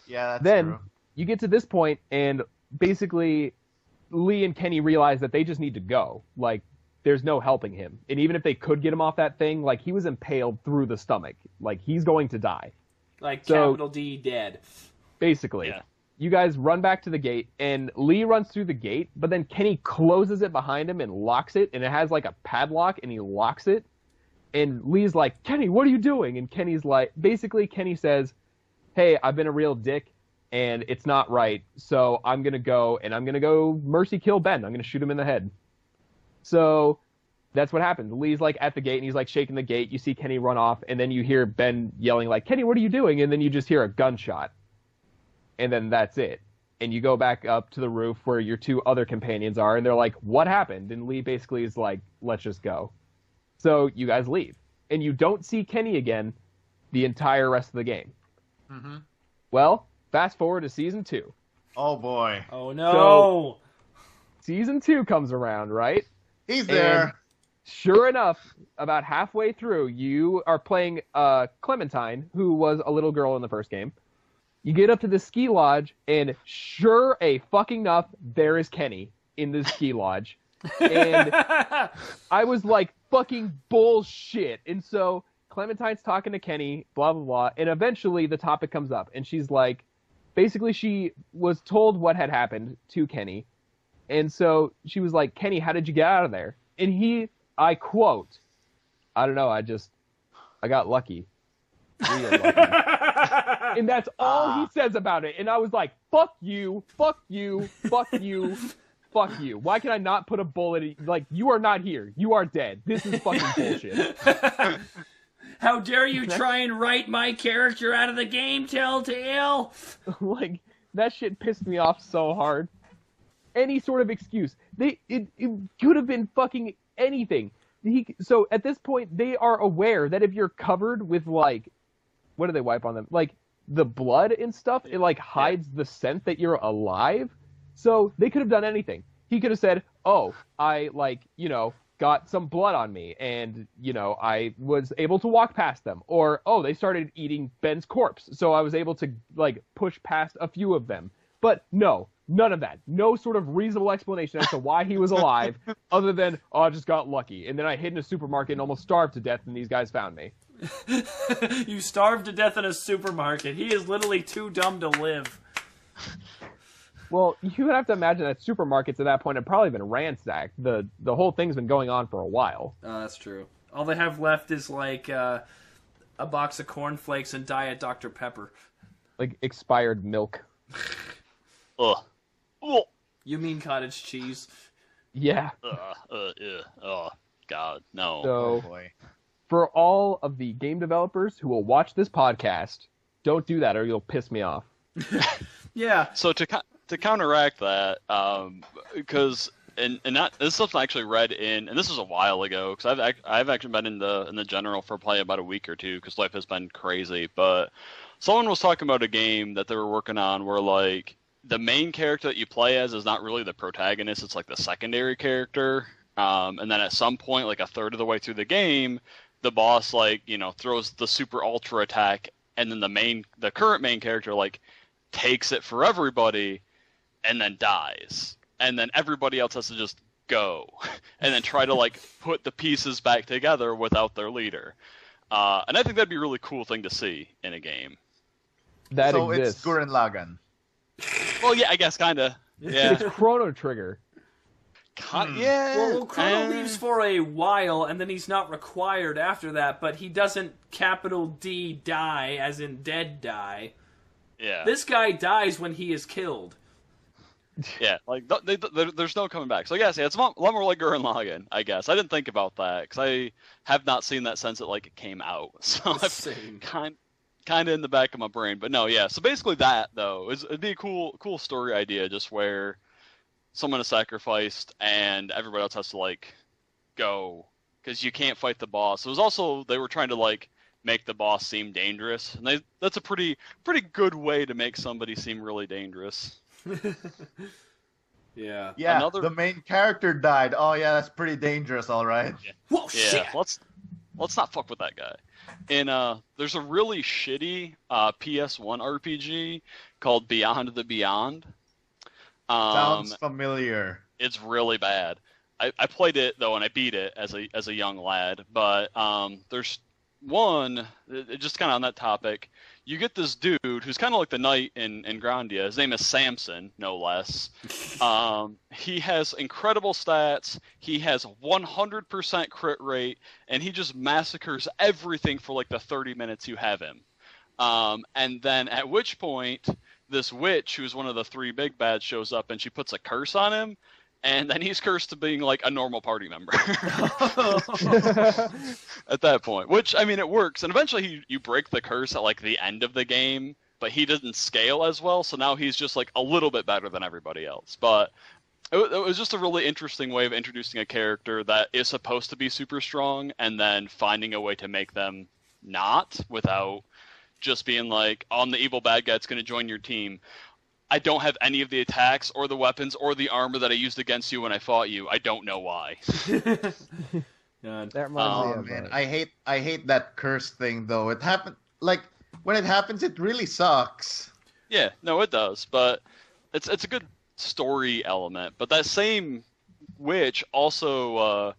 yeah, that's then true. You get to this point, and basically Lee and Kenny realize that they just need to go. Like, there's no helping him. And even if they could get him off that thing, like, he was impaled through the stomach. Like, he's going to die. Like, capital D, dead. Basically. Yeah. You guys run back to the gate, and Lee runs through the gate, but then Kenny closes it behind him and locks it, and it has, like, a padlock, and he locks it. And Lee's like, Kenny, what are you doing? And Kenny's like, basically, Kenny says, hey, I've been a real dick, and it's not right, so I'm going to go, and I'm going to go mercy kill Ben. I'm going to shoot him in the head. So that's what happens. Lee's like at the gate, and he's like shaking the gate. You see Kenny run off, and then you hear Ben yelling like, Kenny, what are you doing? And then you just hear a gunshot. And then that's it. And you go back up to the roof where your two other companions are, and they're like, what happened? And Lee basically is like, let's just go. So you guys leave. And you don't see Kenny again the entire rest of the game. Mm-hmm. Well, fast forward to Season 2. Oh, boy. Oh, no. So, Season 2 comes around, right? He's there. And sure enough, about halfway through, you are playing Clementine, who was a little girl in the first game. You get up to the ski lodge, and sure a fucking enough, there is Kenny in the ski lodge. And I was like, fucking bullshit. And so Clementine's talking to Kenny, blah, blah, blah, and eventually the topic comes up, and she's like, basically she was told what had happened to Kenny, and so she was like, Kenny, how did you get out of there? And he, I quote, I don't know, I got lucky. Real lucky. And that's all he says about it, and I was like, fuck you, fuck you, fuck you, fuck you. Why can I not put a bullet in, like, you are not here, you are dead. This is fucking bullshit. How dare you try and write my character out of the game, Telltale? Like, that shit pissed me off so hard. Any sort of excuse. It could have been fucking anything. So at this point, they are aware that if you're covered with, like, what do they wipe on them? Like, the blood and stuff, it, like, hides the scent that you're alive. So they could have done anything. He could have said, oh, I, like, you know, got some blood on me, and, you know, I was able to walk past them. Or, oh, they started eating Ben's corpse, so I was able to, like, push past a few of them. But no, none of that. No sort of reasonable explanation as to why he was alive, other than, oh, I just got lucky. And then I hid in a supermarket and almost starved to death, and these guys found me. You starved to death in a supermarket. He is literally too dumb to live. Well, you would have to imagine that supermarkets at that point have probably been ransacked. The whole thing's been going on for a while. That's true. All they have left is, like, a box of cornflakes and Diet Dr. Pepper. Like, expired milk. Ugh. Ugh. You mean cottage cheese? Yeah. Yeah. Oh, God, no. So, Oh, boy. for all of the game developers who will watch this podcast, don't do that or you'll piss me off. Yeah. So to counteract that, because and not this stuff I actually read in, and this was a while ago, because I've actually been in the general for probably about a week or two, because life has been crazy. But someone was talking about a game that they were working on where, like, the main character that you play as is not really the protagonist; it's like the secondary character. And then at some point, like a third of the way through the game, the boss, like, you know, throws the super ultra attack, and then the current main character, like, takes it for everybody and then dies, and then everybody else has to just go and then try to, like, put the pieces back together without their leader, and I think that'd be a really cool thing to see in a game. That so exists. it's Gurren Lagann. Well, yeah, I guess kind of. Yeah. It's Chrono Trigger. Yeah. Well, Chrono leaves for a while, and then he's not required after that, but he doesn't capital D die, as in dead die. Yeah. This guy dies when he is killed. Yeah, like there's no coming back. So yes, yeah, it's a lot more like Gurren Lagann, I guess. I didn't think about that because I have not seen that since it came out. So I've kind of in the back of my brain. But no, yeah. So basically that though it'd be a cool story idea, just where someone is sacrificed and everybody else has to go because you can't fight the boss. It was also they were trying to make the boss seem dangerous, and that's a pretty good way to make somebody seem really dangerous. Yeah. Yeah, the main character died. Oh yeah, that's pretty dangerous, all right. Yeah. Whoa, shit. Let's not fuck with that guy. And there's a really shitty PS1 RPG called Beyond the Beyond. Sounds familiar. It's really bad. I played it though, and I beat it as a young lad. But there's one just kind of on that topic. You get this dude who's kind of like the knight in Grandia. His name is Samson, no less. He has incredible stats. He has 100% crit rate, and he just massacres everything for the 30 minutes you have him. And then at which point, this witch, who's one of the 3 big bads, shows up, and she puts a curse on him. And then he's cursed to being a normal party member at that point. Which, I mean, it works. And eventually you break the curse at the end of the game, but he doesn't scale as well. So now he's just a little bit better than everybody else. But it was just a really interesting way of introducing a character that is supposed to be super strong and then finding a way to make them not, without just being I'm the evil bad guy that's going to join your team. I don't have any of the attacks or the weapons or the armor that I used against you when I fought you. I don't know why. That reminds me of man, I hate that curse thing though. It happened when it happens, it really sucks. Yeah, no, it does, but it's a good story element. But that same witch also,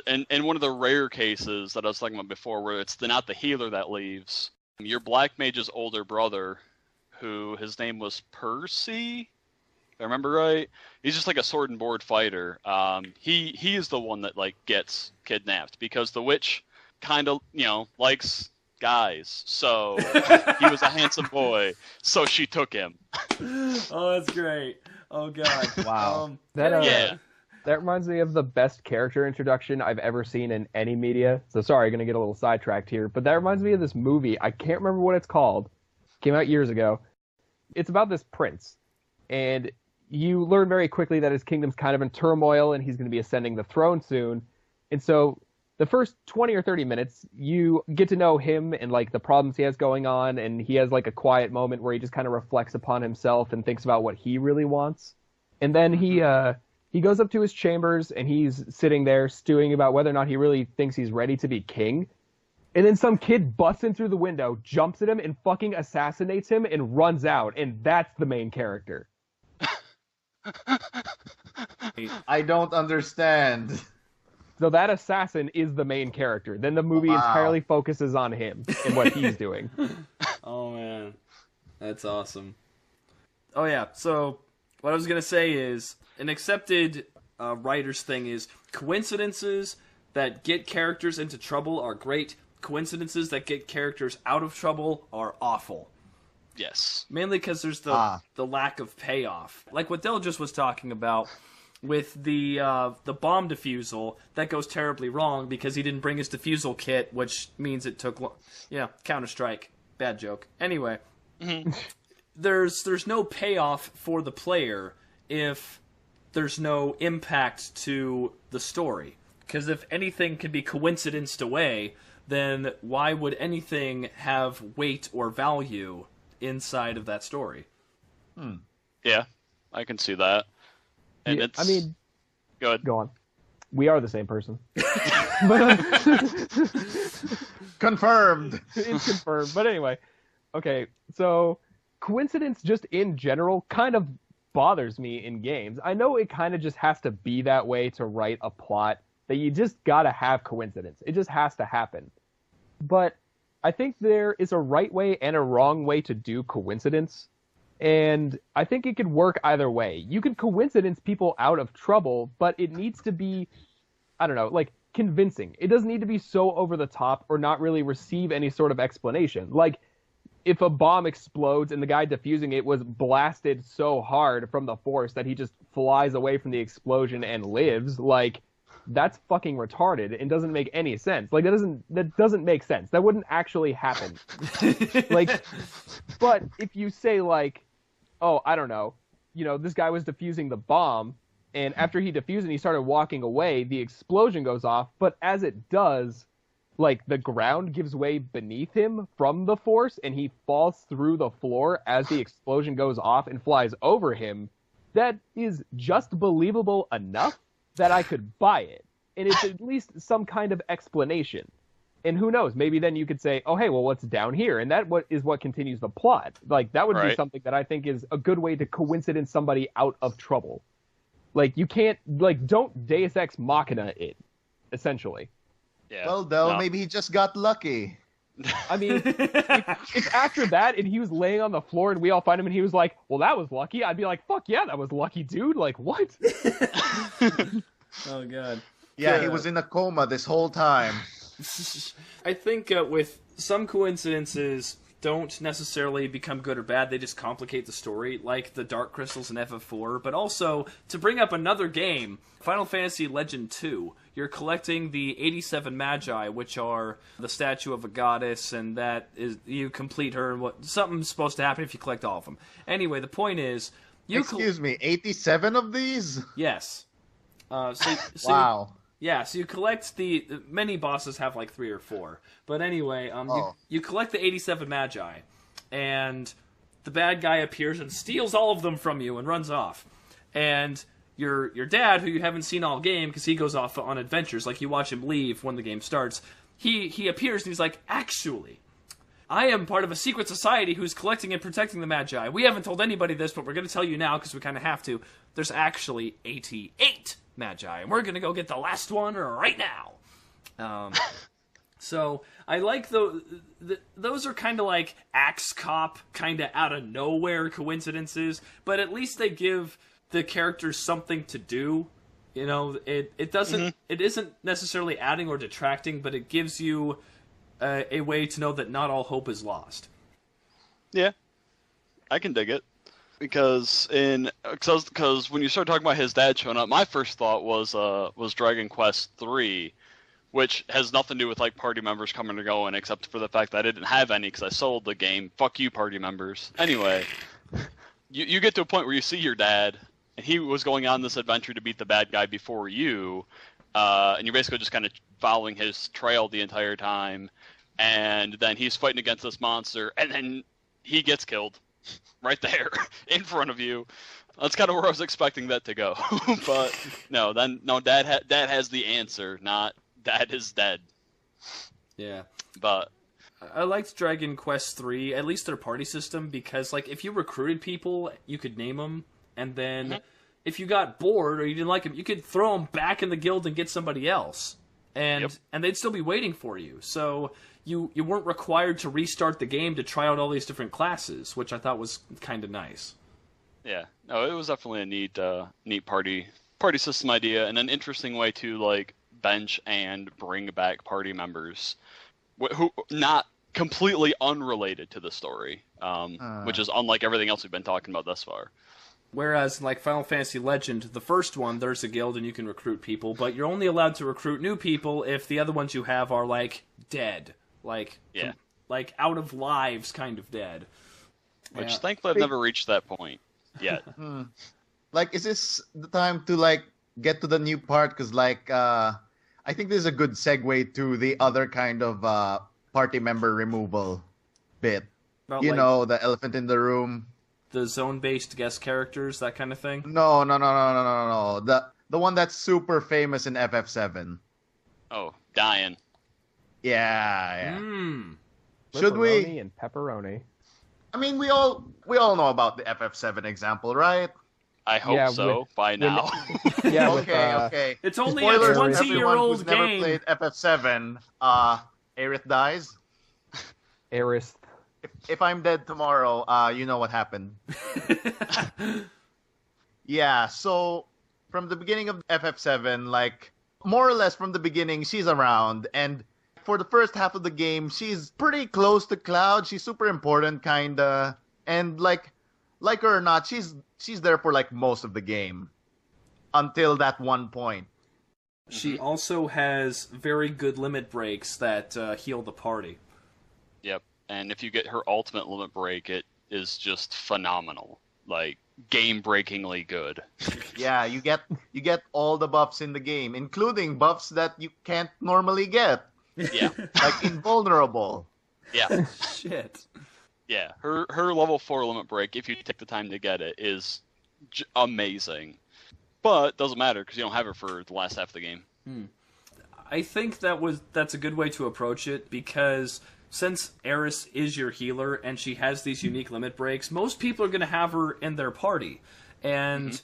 in one of the rare cases that I was talking about before, where it's not the healer that leaves, your black mage's older brother, who his name was Percy, if I remember right. He's just a sword and board fighter. He is the one that gets kidnapped because the witch kind of likes guys. So he was a handsome boy, so she took him. Oh, that's great. Oh god. Wow. Yeah. That reminds me of the best character introduction I've ever seen in any media. So sorry, I'm gonna get a little sidetracked here, but that reminds me of this movie. I can't remember what it's called. Came out years ago. It's about this prince, and you learn very quickly that his kingdom's kind of in turmoil, and he's going to be ascending the throne soon. And so the first 20 or 30 minutes, you get to know him and the problems he has going on, and he has a quiet moment where he just kind of reflects upon himself and thinks about what he really wants. And then he goes up to his chambers, and he's sitting there stewing about whether or not he really thinks he's ready to be king. And then some kid busts in through the window, jumps at him, and fucking assassinates him and runs out. And that's the main character. I don't understand. So that assassin is the main character. Then the movie entirely focuses on him and what he's doing. Oh, man. That's awesome. Oh, yeah. So what I was going to say is an accepted writer's thing is coincidences that get characters into trouble are great. Coincidences that get characters out of trouble are awful. Yes. Mainly because there's the lack of payoff. Like what Del just was talking about with the bomb defusal, that goes terribly wrong because he didn't bring his defusal kit, which means it took Counter-Strike. Bad joke. Anyway, there's no payoff for the player if there's no impact to the story. Because if anything can be coincidenced away, then why would anything have weight or value inside of that story? Yeah, I can see that. And yeah, it's... I mean... Go on. We are the same person. Confirmed! It's confirmed. But anyway, okay, so coincidence just in general kind of bothers me in games. I know it kind of just has to be that way to write a plot, that you just gotta have coincidence. It just has to happen. But I think there is a right way and a wrong way to do coincidence. And I think it could work either way. You could coincidence people out of trouble, but it needs to be, I don't know, like, convincing. It doesn't need to be so over the top or not really receive any sort of explanation. Like, if a bomb explodes and the guy defusing it was blasted so hard from the force that he just flies away from the explosion and lives, like, that's fucking retarded and doesn't make any sense. Like, that doesn't make sense. That wouldn't actually happen. Like, but if you say, like, oh, I don't know, you know, this guy was defusing the bomb, and after he defused and he started walking away, the explosion goes off, but as it does, like, the ground gives way beneath him from the force, and he falls through the floor as the explosion goes off and flies over him. That is just believable enough that I could buy it. And it's at least some kind of explanation. And who knows, maybe then you could say, oh, hey, well, what's down here? And that is what continues the plot. Like, that would be something that I think is a good way to coincidence somebody out of trouble. Like, you can't, like, don't Deus Ex Machina it, essentially. Yeah. Well, though, maybe he just got lucky. I mean, if after that and he was laying on the floor and we all find him and he was like, well, that was lucky, I'd be like, fuck yeah, that was lucky, dude. Like, what? Oh, God. Yeah, he was in a coma this whole time. I think with some coincidences don't necessarily become good or bad, they just complicate the story, like the Dark Crystals in FF4, but also, to bring up another game, Final Fantasy Legend 2, you're collecting the 87 Magi, which are the statue of a goddess, and that is, you complete her, and something's supposed to happen if you collect all of them. Anyway, the point is, Excuse me, 87 of these? Yes. Wow. Yeah, so you collect many bosses have like 3 or 4. But anyway, you collect the 87 Magi, and the bad guy appears and steals all of them from you and runs off. And your dad, who you haven't seen all game because he goes off on adventures, like you watch him leave when the game starts, he appears and he's like, actually, I am part of a secret society who's collecting and protecting the Magi. We haven't told anybody this, but we're going to tell you now because we kind of have to. There's actually 88 Magi, and we're going to go get the last one right now. So I like those are kind of like Axe Cop, kind of out of nowhere coincidences, but at least they give the characters something to do. You know, it doesn't it isn't necessarily adding or detracting, but it gives you a way to know that not all hope is lost. Yeah, I can dig it. Because when you start talking about his dad showing up, my first thought was Dragon Quest III, which has nothing to do with like party members coming or going, except for the fact that I didn't have any because I sold the game. Fuck you, party members. Anyway, you get to a point where you see your dad, and he was going on this adventure to beat the bad guy before you, and you're basically just kind of following his trail the entire time, and then he's fighting against this monster, and then he gets killed. Right there, in front of you. That's kind of where I was expecting that to go. But no, Dad has the answer, not Dad is dead. Yeah. But I liked Dragon Quest III, at least their party system, because like if you recruited people, you could name them, and then if you got bored or you didn't like them, you could throw them back in the guild and get somebody else, and they'd still be waiting for you. So you weren't required to restart the game to try out all these different classes, which I thought was kind of nice. Yeah, no, it was definitely a neat party system idea, and an interesting way to like bench and bring back party members who not completely unrelated to the story, which is unlike everything else we've been talking about thus far. Whereas, like Final Fantasy Legend, the first one, there's a guild and you can recruit people, but you're only allowed to recruit new people if the other ones you have are like dead. Like out of lives, kind of dead. Which thankfully I've never reached that point yet. Like, is this the time to like get to the new part? Because like, I think this is a good segue to the other kind of party member removal bit. About, you know, the elephant in the room. The zone-based guest characters, that kind of thing. No. The one that's super famous in FF7. Oh, Diane. Yeah. Should we? we? And pepperoni. I mean, we all know about the FF7 example, right? I hope so. By now. Yeah. Okay. It's only Spoilers, a 20-year-old game. game. Never played FF7. Aerith dies. Aerith. if I'm dead tomorrow, you know what happened. Yeah, so from the beginning of FF7, like, more or less from the beginning, she's around, and for the first half of the game, she's pretty close to Cloud. She's super important, kinda, and like her or not, she's there for like most of the game until that one point. She also has very good limit breaks that heal the party. Yep, and if you get her ultimate limit break, it is just phenomenal. Like, game-breakingly good. Yeah, you get all the buffs in the game, including buffs that you can't normally get. Yeah. Like invulnerable. Yeah. Shit. Yeah, her level 4 limit break, if you take the time to get it, is amazing. But doesn't matter because you don't have her for the last half of the game. I think that's a good way to approach it, because since Eris is your healer and she has these unique limit breaks, most people are going to have her in their party. And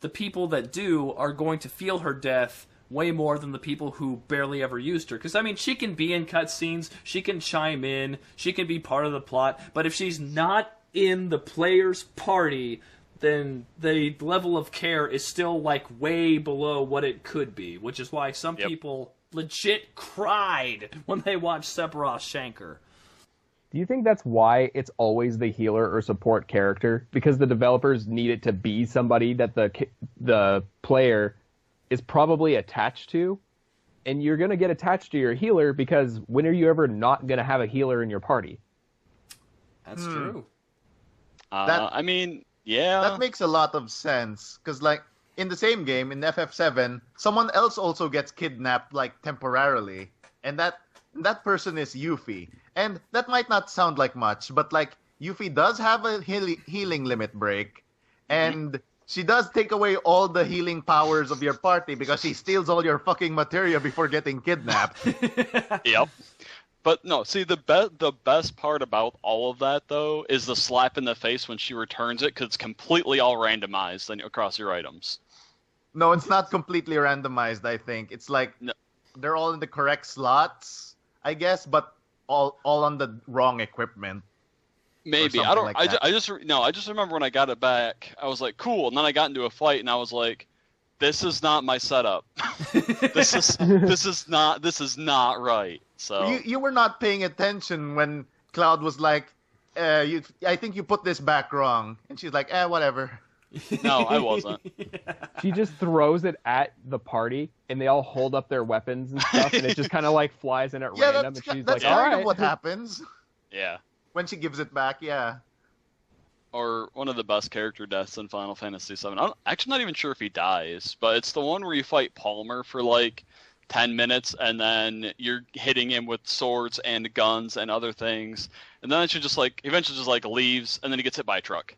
the people that do are going to feel her death way more than the people who barely ever used her. Because, I mean, she can be in cutscenes, she can chime in, she can be part of the plot, but if she's not in the player's party, then the level of care is still, like, way below what it could be, which is why some people legit cried when they watched Sephiroth Shanker. Do you think that's why it's always the healer or support character? Because the developers need it to be somebody that the player is probably attached to, and you're going to get attached to your healer because when are you ever not going to have a healer in your party? That's true. I mean, yeah. That makes a lot of sense, because like in the same game, in FF7, someone else also gets kidnapped, like temporarily, and that person is Yuffie. And that might not sound like much, but like Yuffie does have a healing limit break, and she does take away all the healing powers of your party because she steals all your fucking materia before getting kidnapped. Yep. But no, see, the best part about all of that, though, is the slap in the face when she returns it, because it's completely all randomized across your items. No, it's not completely randomized, I think. It's like they're all in the correct slots, I guess, but all on the wrong equipment. Maybe. I don't. Like I just remember when I got it back, I was like, cool, and then I got into a fight, and I was like, this is not my setup. this is not right. So you were not paying attention when Cloud was like, I think you put this back wrong, and she's like, whatever. No, I wasn't. She just throws it at the party, and they all hold up their weapons and stuff, and it just kind of like flies in at random, and she's that's like, all kind right. of what happens. Yeah. When she gives it back, yeah. Or one of the best character deaths in Final Fantasy VII. I'm actually not even sure if he dies, but it's the one where you fight Palmer for like 10 minutes, and then you're hitting him with swords and guns and other things, and then she just like eventually just like leaves, and then he gets hit by a truck.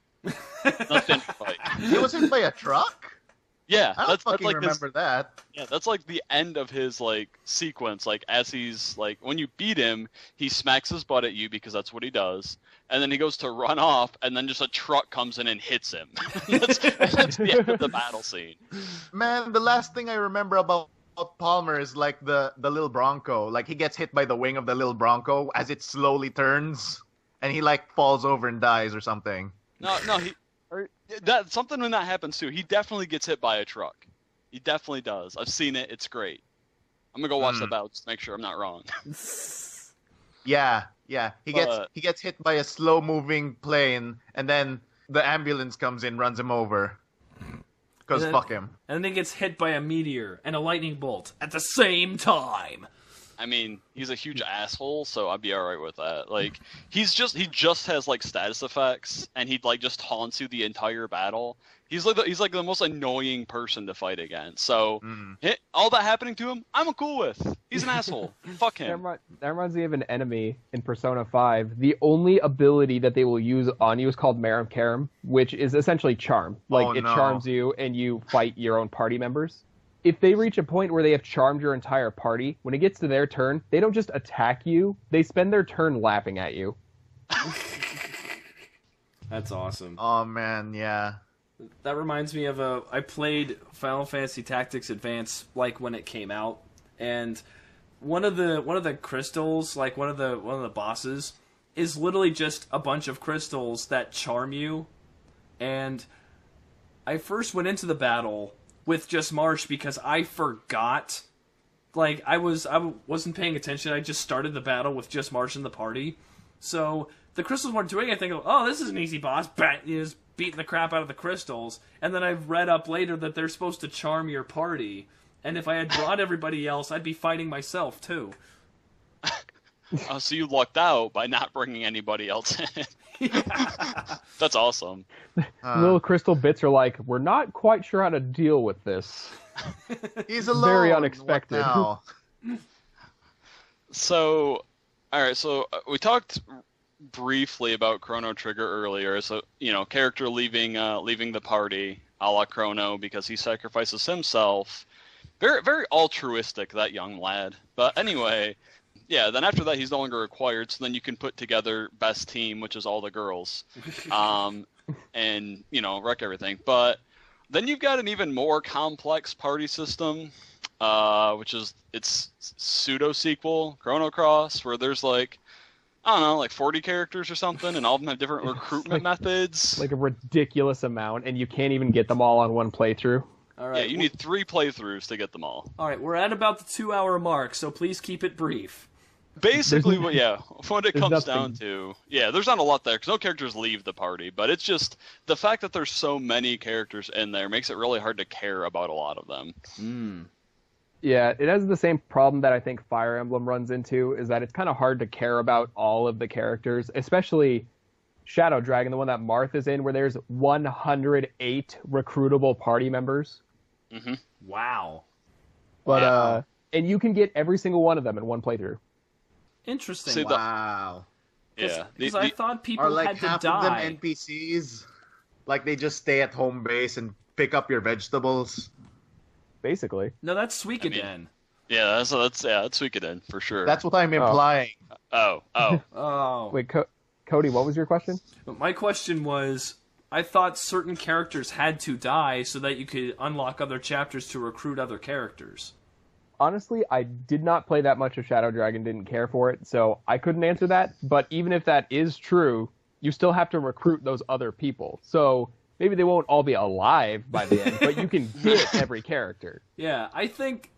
That's the end of the fight. He was hit by a truck? Yeah, I don't fucking like remember that. Yeah, that's like the end of his like sequence. Like as he's like, when you beat him, he smacks his butt at you because that's what he does, and then he goes to run off, and then just a truck comes in and hits him. that's the end of the battle scene. Man, the last thing I remember about Palmer is like the little Bronco. Like he gets hit by the wing of the little Bronco as it slowly turns, and he like falls over and dies or something. No, something when that happens too. He definitely gets hit by a truck. He definitely does. I've seen it. It's great. I'm gonna go watch the battle just to make sure I'm not wrong. Yeah. He gets hit by a slow-moving plane, and then the ambulance comes in, runs him over. Because fuck him. And then he gets hit by a meteor and a lightning bolt at the same time. I mean, he's a huge asshole, so I'd be alright with that. Like, he just has like status effects, and he like just taunts you the entire battle. He's like the most annoying person to fight against. So all that happening to him, I'm cool with. He's an asshole. Fuck him. That reminds me of an enemy in Persona 5. The only ability that they will use on you is called Maram Karam, which is essentially charm. Like it charms you, and you fight your own party members. If they reach a point where they have charmed your entire party, when it gets to their turn, they don't just attack you, they spend their turn laughing at you. That's awesome. Oh man, yeah. That reminds me of I played Final Fantasy Tactics Advance like when it came out, and one of the crystals, like one of the bosses, is literally just a bunch of crystals that charm you. And I first went into the battle with just Marsh because I forgot. Like, I wasn't paying attention. I just started the battle with just Marsh in the party. So the crystals weren't doing anything. Oh, this is an easy boss. Just beating the crap out of the crystals. And then I've read up later that they're supposed to charm your party. And if I had brought everybody else, I'd be fighting myself, too. So you lucked out by not bringing anybody else in. That's awesome. Little crystal bits are like, we're not quite sure how to deal with this. He's alone. Very unexpected. What now? So, alright, so we talked briefly about Chrono Trigger earlier. So, character leaving the party, a la Chrono, because he sacrifices himself. Very, very altruistic, that young lad. But anyway, yeah, then after that he's no longer required, so then you can put together best team, which is all the girls, and, wreck everything. But then you've got an even more complex party system, which is its pseudo-sequel, Chrono Cross, where there's like 40 characters or something, and all of them have different recruitment methods. Like a ridiculous amount, and you can't even get them all on one playthrough. All right. Yeah, you need 3 playthroughs to get them all. All right, we're at about the 2-hour mark, so please keep it brief. Basically, what it comes down to, there's not a lot there, because no characters leave the party, but it's just the fact that there's so many characters in there makes it really hard to care about a lot of them. Yeah, it has the same problem that I think Fire Emblem runs into, is that it's kind of hard to care about all of the characters, especially Shadow Dragon, the one that Marth is in, where there's 108 recruitable party members. Mm-hmm. Wow. But and you can get every single one of them in one playthrough. Interesting. See, Wow. Yeah. Because I thought people Are like had to half die. of them NPCs? Like they just stay at home base and pick up your vegetables? Basically. No, that's Suikoden. That's Suikoden, for sure. That's what I'm implying. Oh. Wait, Cody, what was your question? My question was, I thought certain characters had to die so that you could unlock other chapters to recruit other characters. Honestly, I did not play that much of Shadow Dragon, didn't care for it, so I couldn't answer that. But even if that is true, you still have to recruit those other people. So maybe they won't all be alive by the end, but you can get every character. Yeah, I think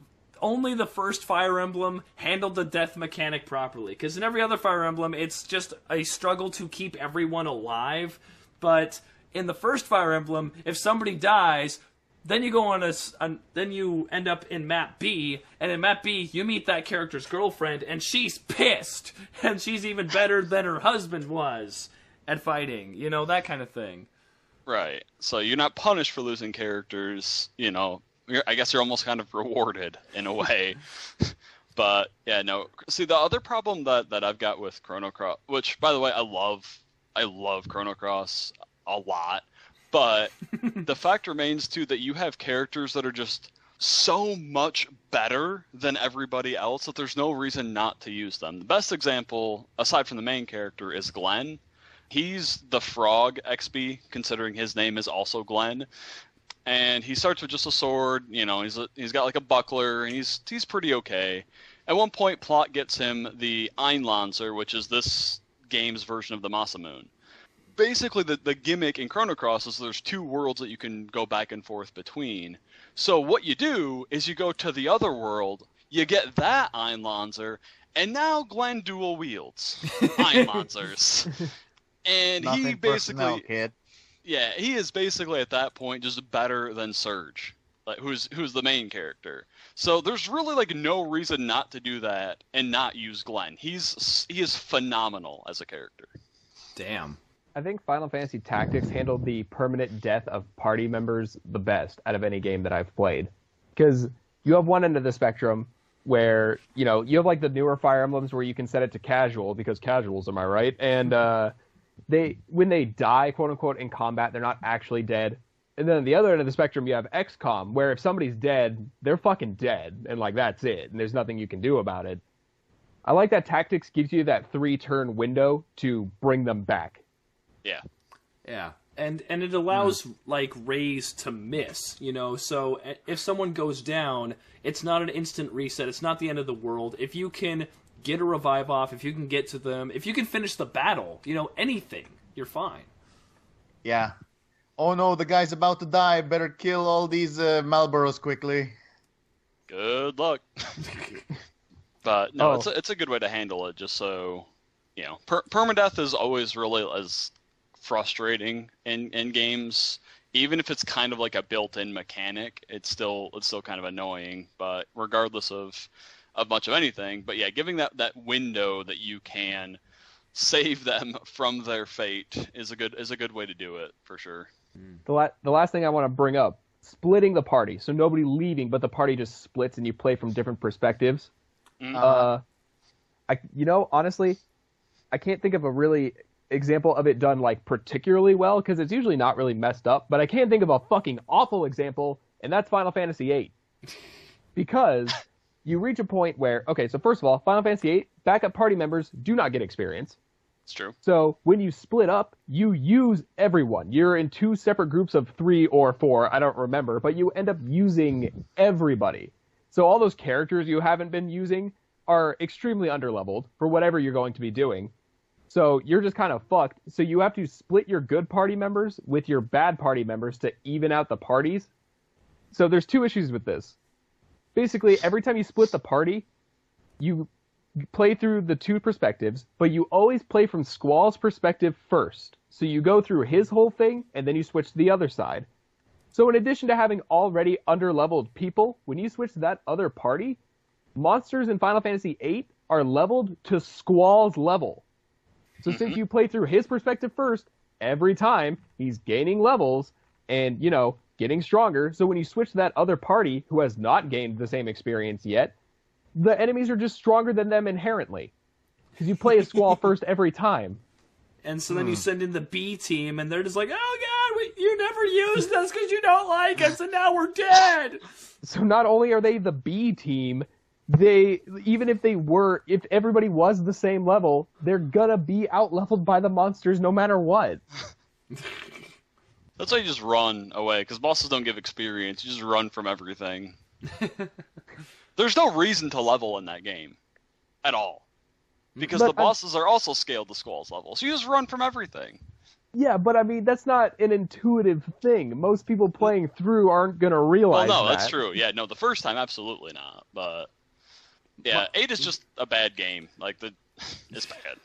only the first Fire Emblem handled the death mechanic properly. Because in every other Fire Emblem, it's just a struggle to keep everyone alive. But in the first Fire Emblem, if somebody dies, then you go then you end up in map B, and in map B, you meet that character's girlfriend, and she's pissed, and she's even better than her husband was at fighting. That kind of thing. Right. So you're not punished for losing characters, I guess you're almost kind of rewarded in a way. But yeah, no. See, the other problem that I've got with Chrono Cross, which by the way, I love Chrono Cross a lot, but the fact remains too that you have characters that are just so much better than everybody else that there's no reason not to use them. The best example, aside from the main character, is Glenn. He's the frog XP, considering his name is also Glenn. And he starts with just a sword, he's got like a buckler, and he's pretty okay. At one point, Plot gets him the Einlanzer, which is this game's version of the Masamune. Basically, the gimmick in Chrono Cross is there's 2 worlds that you can go back and forth between. So what you do is you go to the other world, you get that Einlanzer, and now Glenn dual wields Einlanzers. And Nothing he basically... personnel, kid. Yeah, he is basically at that point just better than Surge, like who's the main character. So there's really like no reason not to do that and not use Glenn. He is phenomenal as a character. Damn. I think Final Fantasy Tactics handled the permanent death of party members the best out of any game that I've played. Because you have one end of the spectrum where, you have like the newer Fire Emblems where you can set it to casual, because casuals, am I right? And when they die, quote unquote, in combat, they're not actually dead. And then on the other end of the spectrum, you have XCOM, where if somebody's dead, they're fucking dead, and like that's it, and there's nothing you can do about it. I like that Tactics gives you that 3-turn window to bring them back. Yeah, and it allows like rays to miss, So if someone goes down, it's not an instant reset. It's not the end of the world. If you can get a revive off, if you can get to them, if you can finish the battle, anything, you're fine. Yeah. Oh no, the guy's about to die. Better kill all these Malboros quickly. Good luck. But no, it's a good way to handle it. Just so permadeath is always really as frustrating in games. Even if it's kind of like a built-in mechanic, it's still kind of annoying. But regardless of much of anything, but yeah, giving that window that you can save them from their fate is a good way to do it for sure. The last thing I want to bring up, splitting the party, so nobody leaving, but the party just splits and you play from different perspectives. Honestly, I can't think of a really example of it done like particularly well because it's usually not really messed up, but I can think of a fucking awful example, and that's Final Fantasy VIII. Because you reach a point where, okay, so first of all, Final Fantasy VIII, backup party members do not get experience. It's true. So when you split up, you use everyone. You're in 2 separate groups of 3 or 4, I don't remember, but you end up using everybody. So all those characters you haven't been using are extremely underleveled for whatever you're going to be doing. So you're just kind of fucked. So you have to split your good party members with your bad party members to even out the parties. So there's 2 issues with this. Basically, every time you split the party, you play through the 2 perspectives, but you always play from Squall's perspective first. So you go through his whole thing, and then you switch to the other side. So in addition to having already underleveled people, when you switch to that other party, monsters in Final Fantasy VIII are leveled to Squall's level. So since you play through his perspective first, every time he's gaining levels and, getting stronger. So when you switch to that other party who has not gained the same experience yet, the enemies are just stronger than them inherently. Because you play as Squall first every time. And so then you send in the B team, and they're just like, oh god, you never used us because you don't like us, and now we're dead! So not only are they the B team, if everybody was the same level, they're gonna be out-leveled by the monsters no matter what. That's why you just run away, because bosses don't give experience. You just run from everything. There's no reason to level in that game. At all. Because the bosses are also scaled to Squall's level. So you just run from everything. Yeah, but I mean, that's not an intuitive thing. Most people playing through aren't going to realize that. Well, no, that's true. Yeah, no, the first time, absolutely not. But, yeah, 8 is just a bad game. It's bad.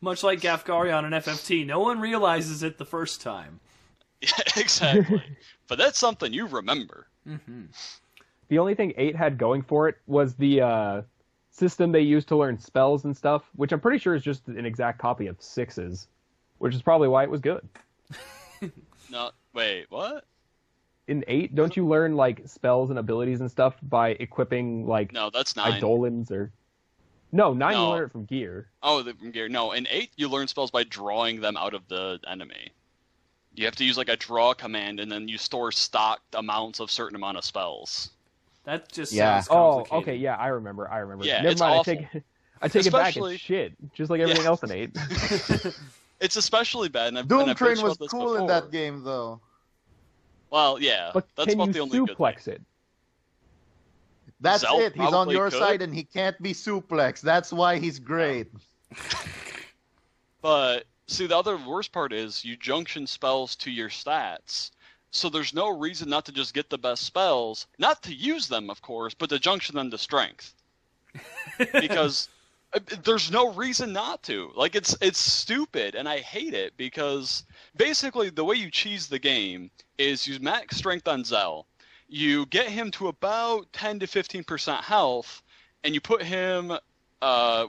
Much like Gafgari on an FFT, no one realizes it the first time. Yeah, exactly. But that's something you remember. Mm-hmm. The only thing 8 had going for it was the system they used to learn spells and stuff, which I'm pretty sure is just an exact copy of 6's, which is probably why it was good. No, wait, what? In 8, don't you learn, spells and abilities and stuff by equipping, No, that's 9. Eidolons or... No, 9 you learn it from gear. Oh, from gear. No, in 8, you learn spells by drawing them out of the enemy. You have to use, a draw command, and then you store stocked amounts of certain amount of spells. That just sounds complicated. Oh, okay, yeah, I remember. Yeah, Never it's mind, awful. I take it back, it's shit. Just like everything else in 8. It's especially bad, and Doom I've Train bitched was about this cool before. in that game, though. Well, yeah, But that's can about you the only good suplex thing. it? That's Zell it. He's on probably your could. side, and he can't be suplexed. That's why he's great. But, see, the other worst part is you junction spells to your stats. So there's no reason not to just get the best spells, not to use them, of course, but to junction them to strength. Because there's no reason not to. It's stupid, and I hate it, because basically the way you cheese the game is you max strength on Zell, you get him to about 10 to 15% health, and you put him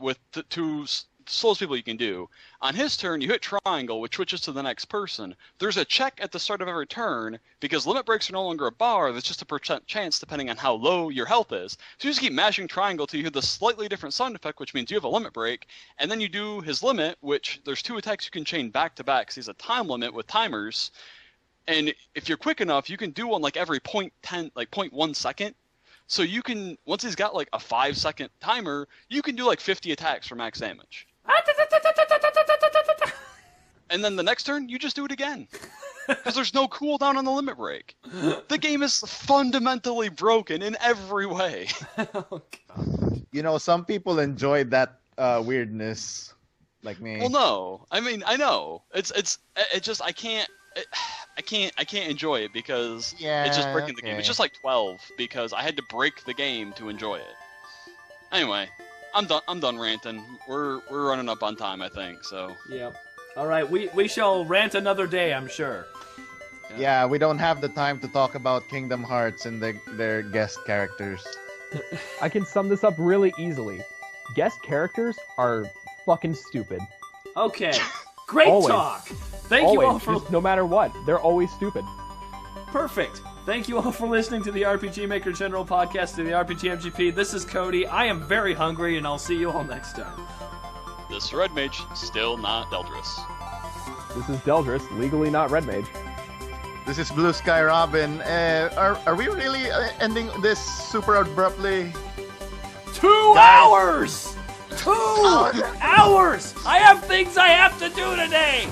with two slowest people you can do. On his turn, you hit triangle, which switches to the next person. There's a check at the start of every turn, because limit breaks are no longer a bar, there's just a % chance depending on how low your health is. So you just keep mashing triangle till you hit the slightly different sound effect, which means you have a limit break, and then you do his limit, which there's 2 attacks you can chain back to back, because he's a time limit with timers. And if you're quick enough, you can do one every 0.1 second. So you can, once he's got a 5-second timer, you can do 50 attacks for max damage. And then the next turn, you just do it again. Because there's no cooldown on the limit break. The game is fundamentally broken in every way. Oh, God. some people enjoy that weirdness, like me. Well, no, I mean I know it's just I can't enjoy it because it's just breaking the game. It's just like 12 because I had to break the game to enjoy it. Anyway, I'm done ranting. We're running up on time, I think. So Yep. All right, we shall rant another day, I'm sure. Yeah, we don't have the time to talk about Kingdom Hearts and their guest characters. I can sum this up really easily. Guest characters are fucking stupid. Okay. Great Always. talk. Thank Always, you all for just no matter what, they're always stupid. Perfect. Thank you all for listening to the RPG Maker General Podcast of the RPGMGP. This is Cody. I am very hungry, and I'll see you all next time. this Red Mage still not Deldris. This is Deldris, legally not Red Mage. This is Blue Sky Robin. Are we really ending this super abruptly? 2 hours! 2 hours! I have things I have to do today!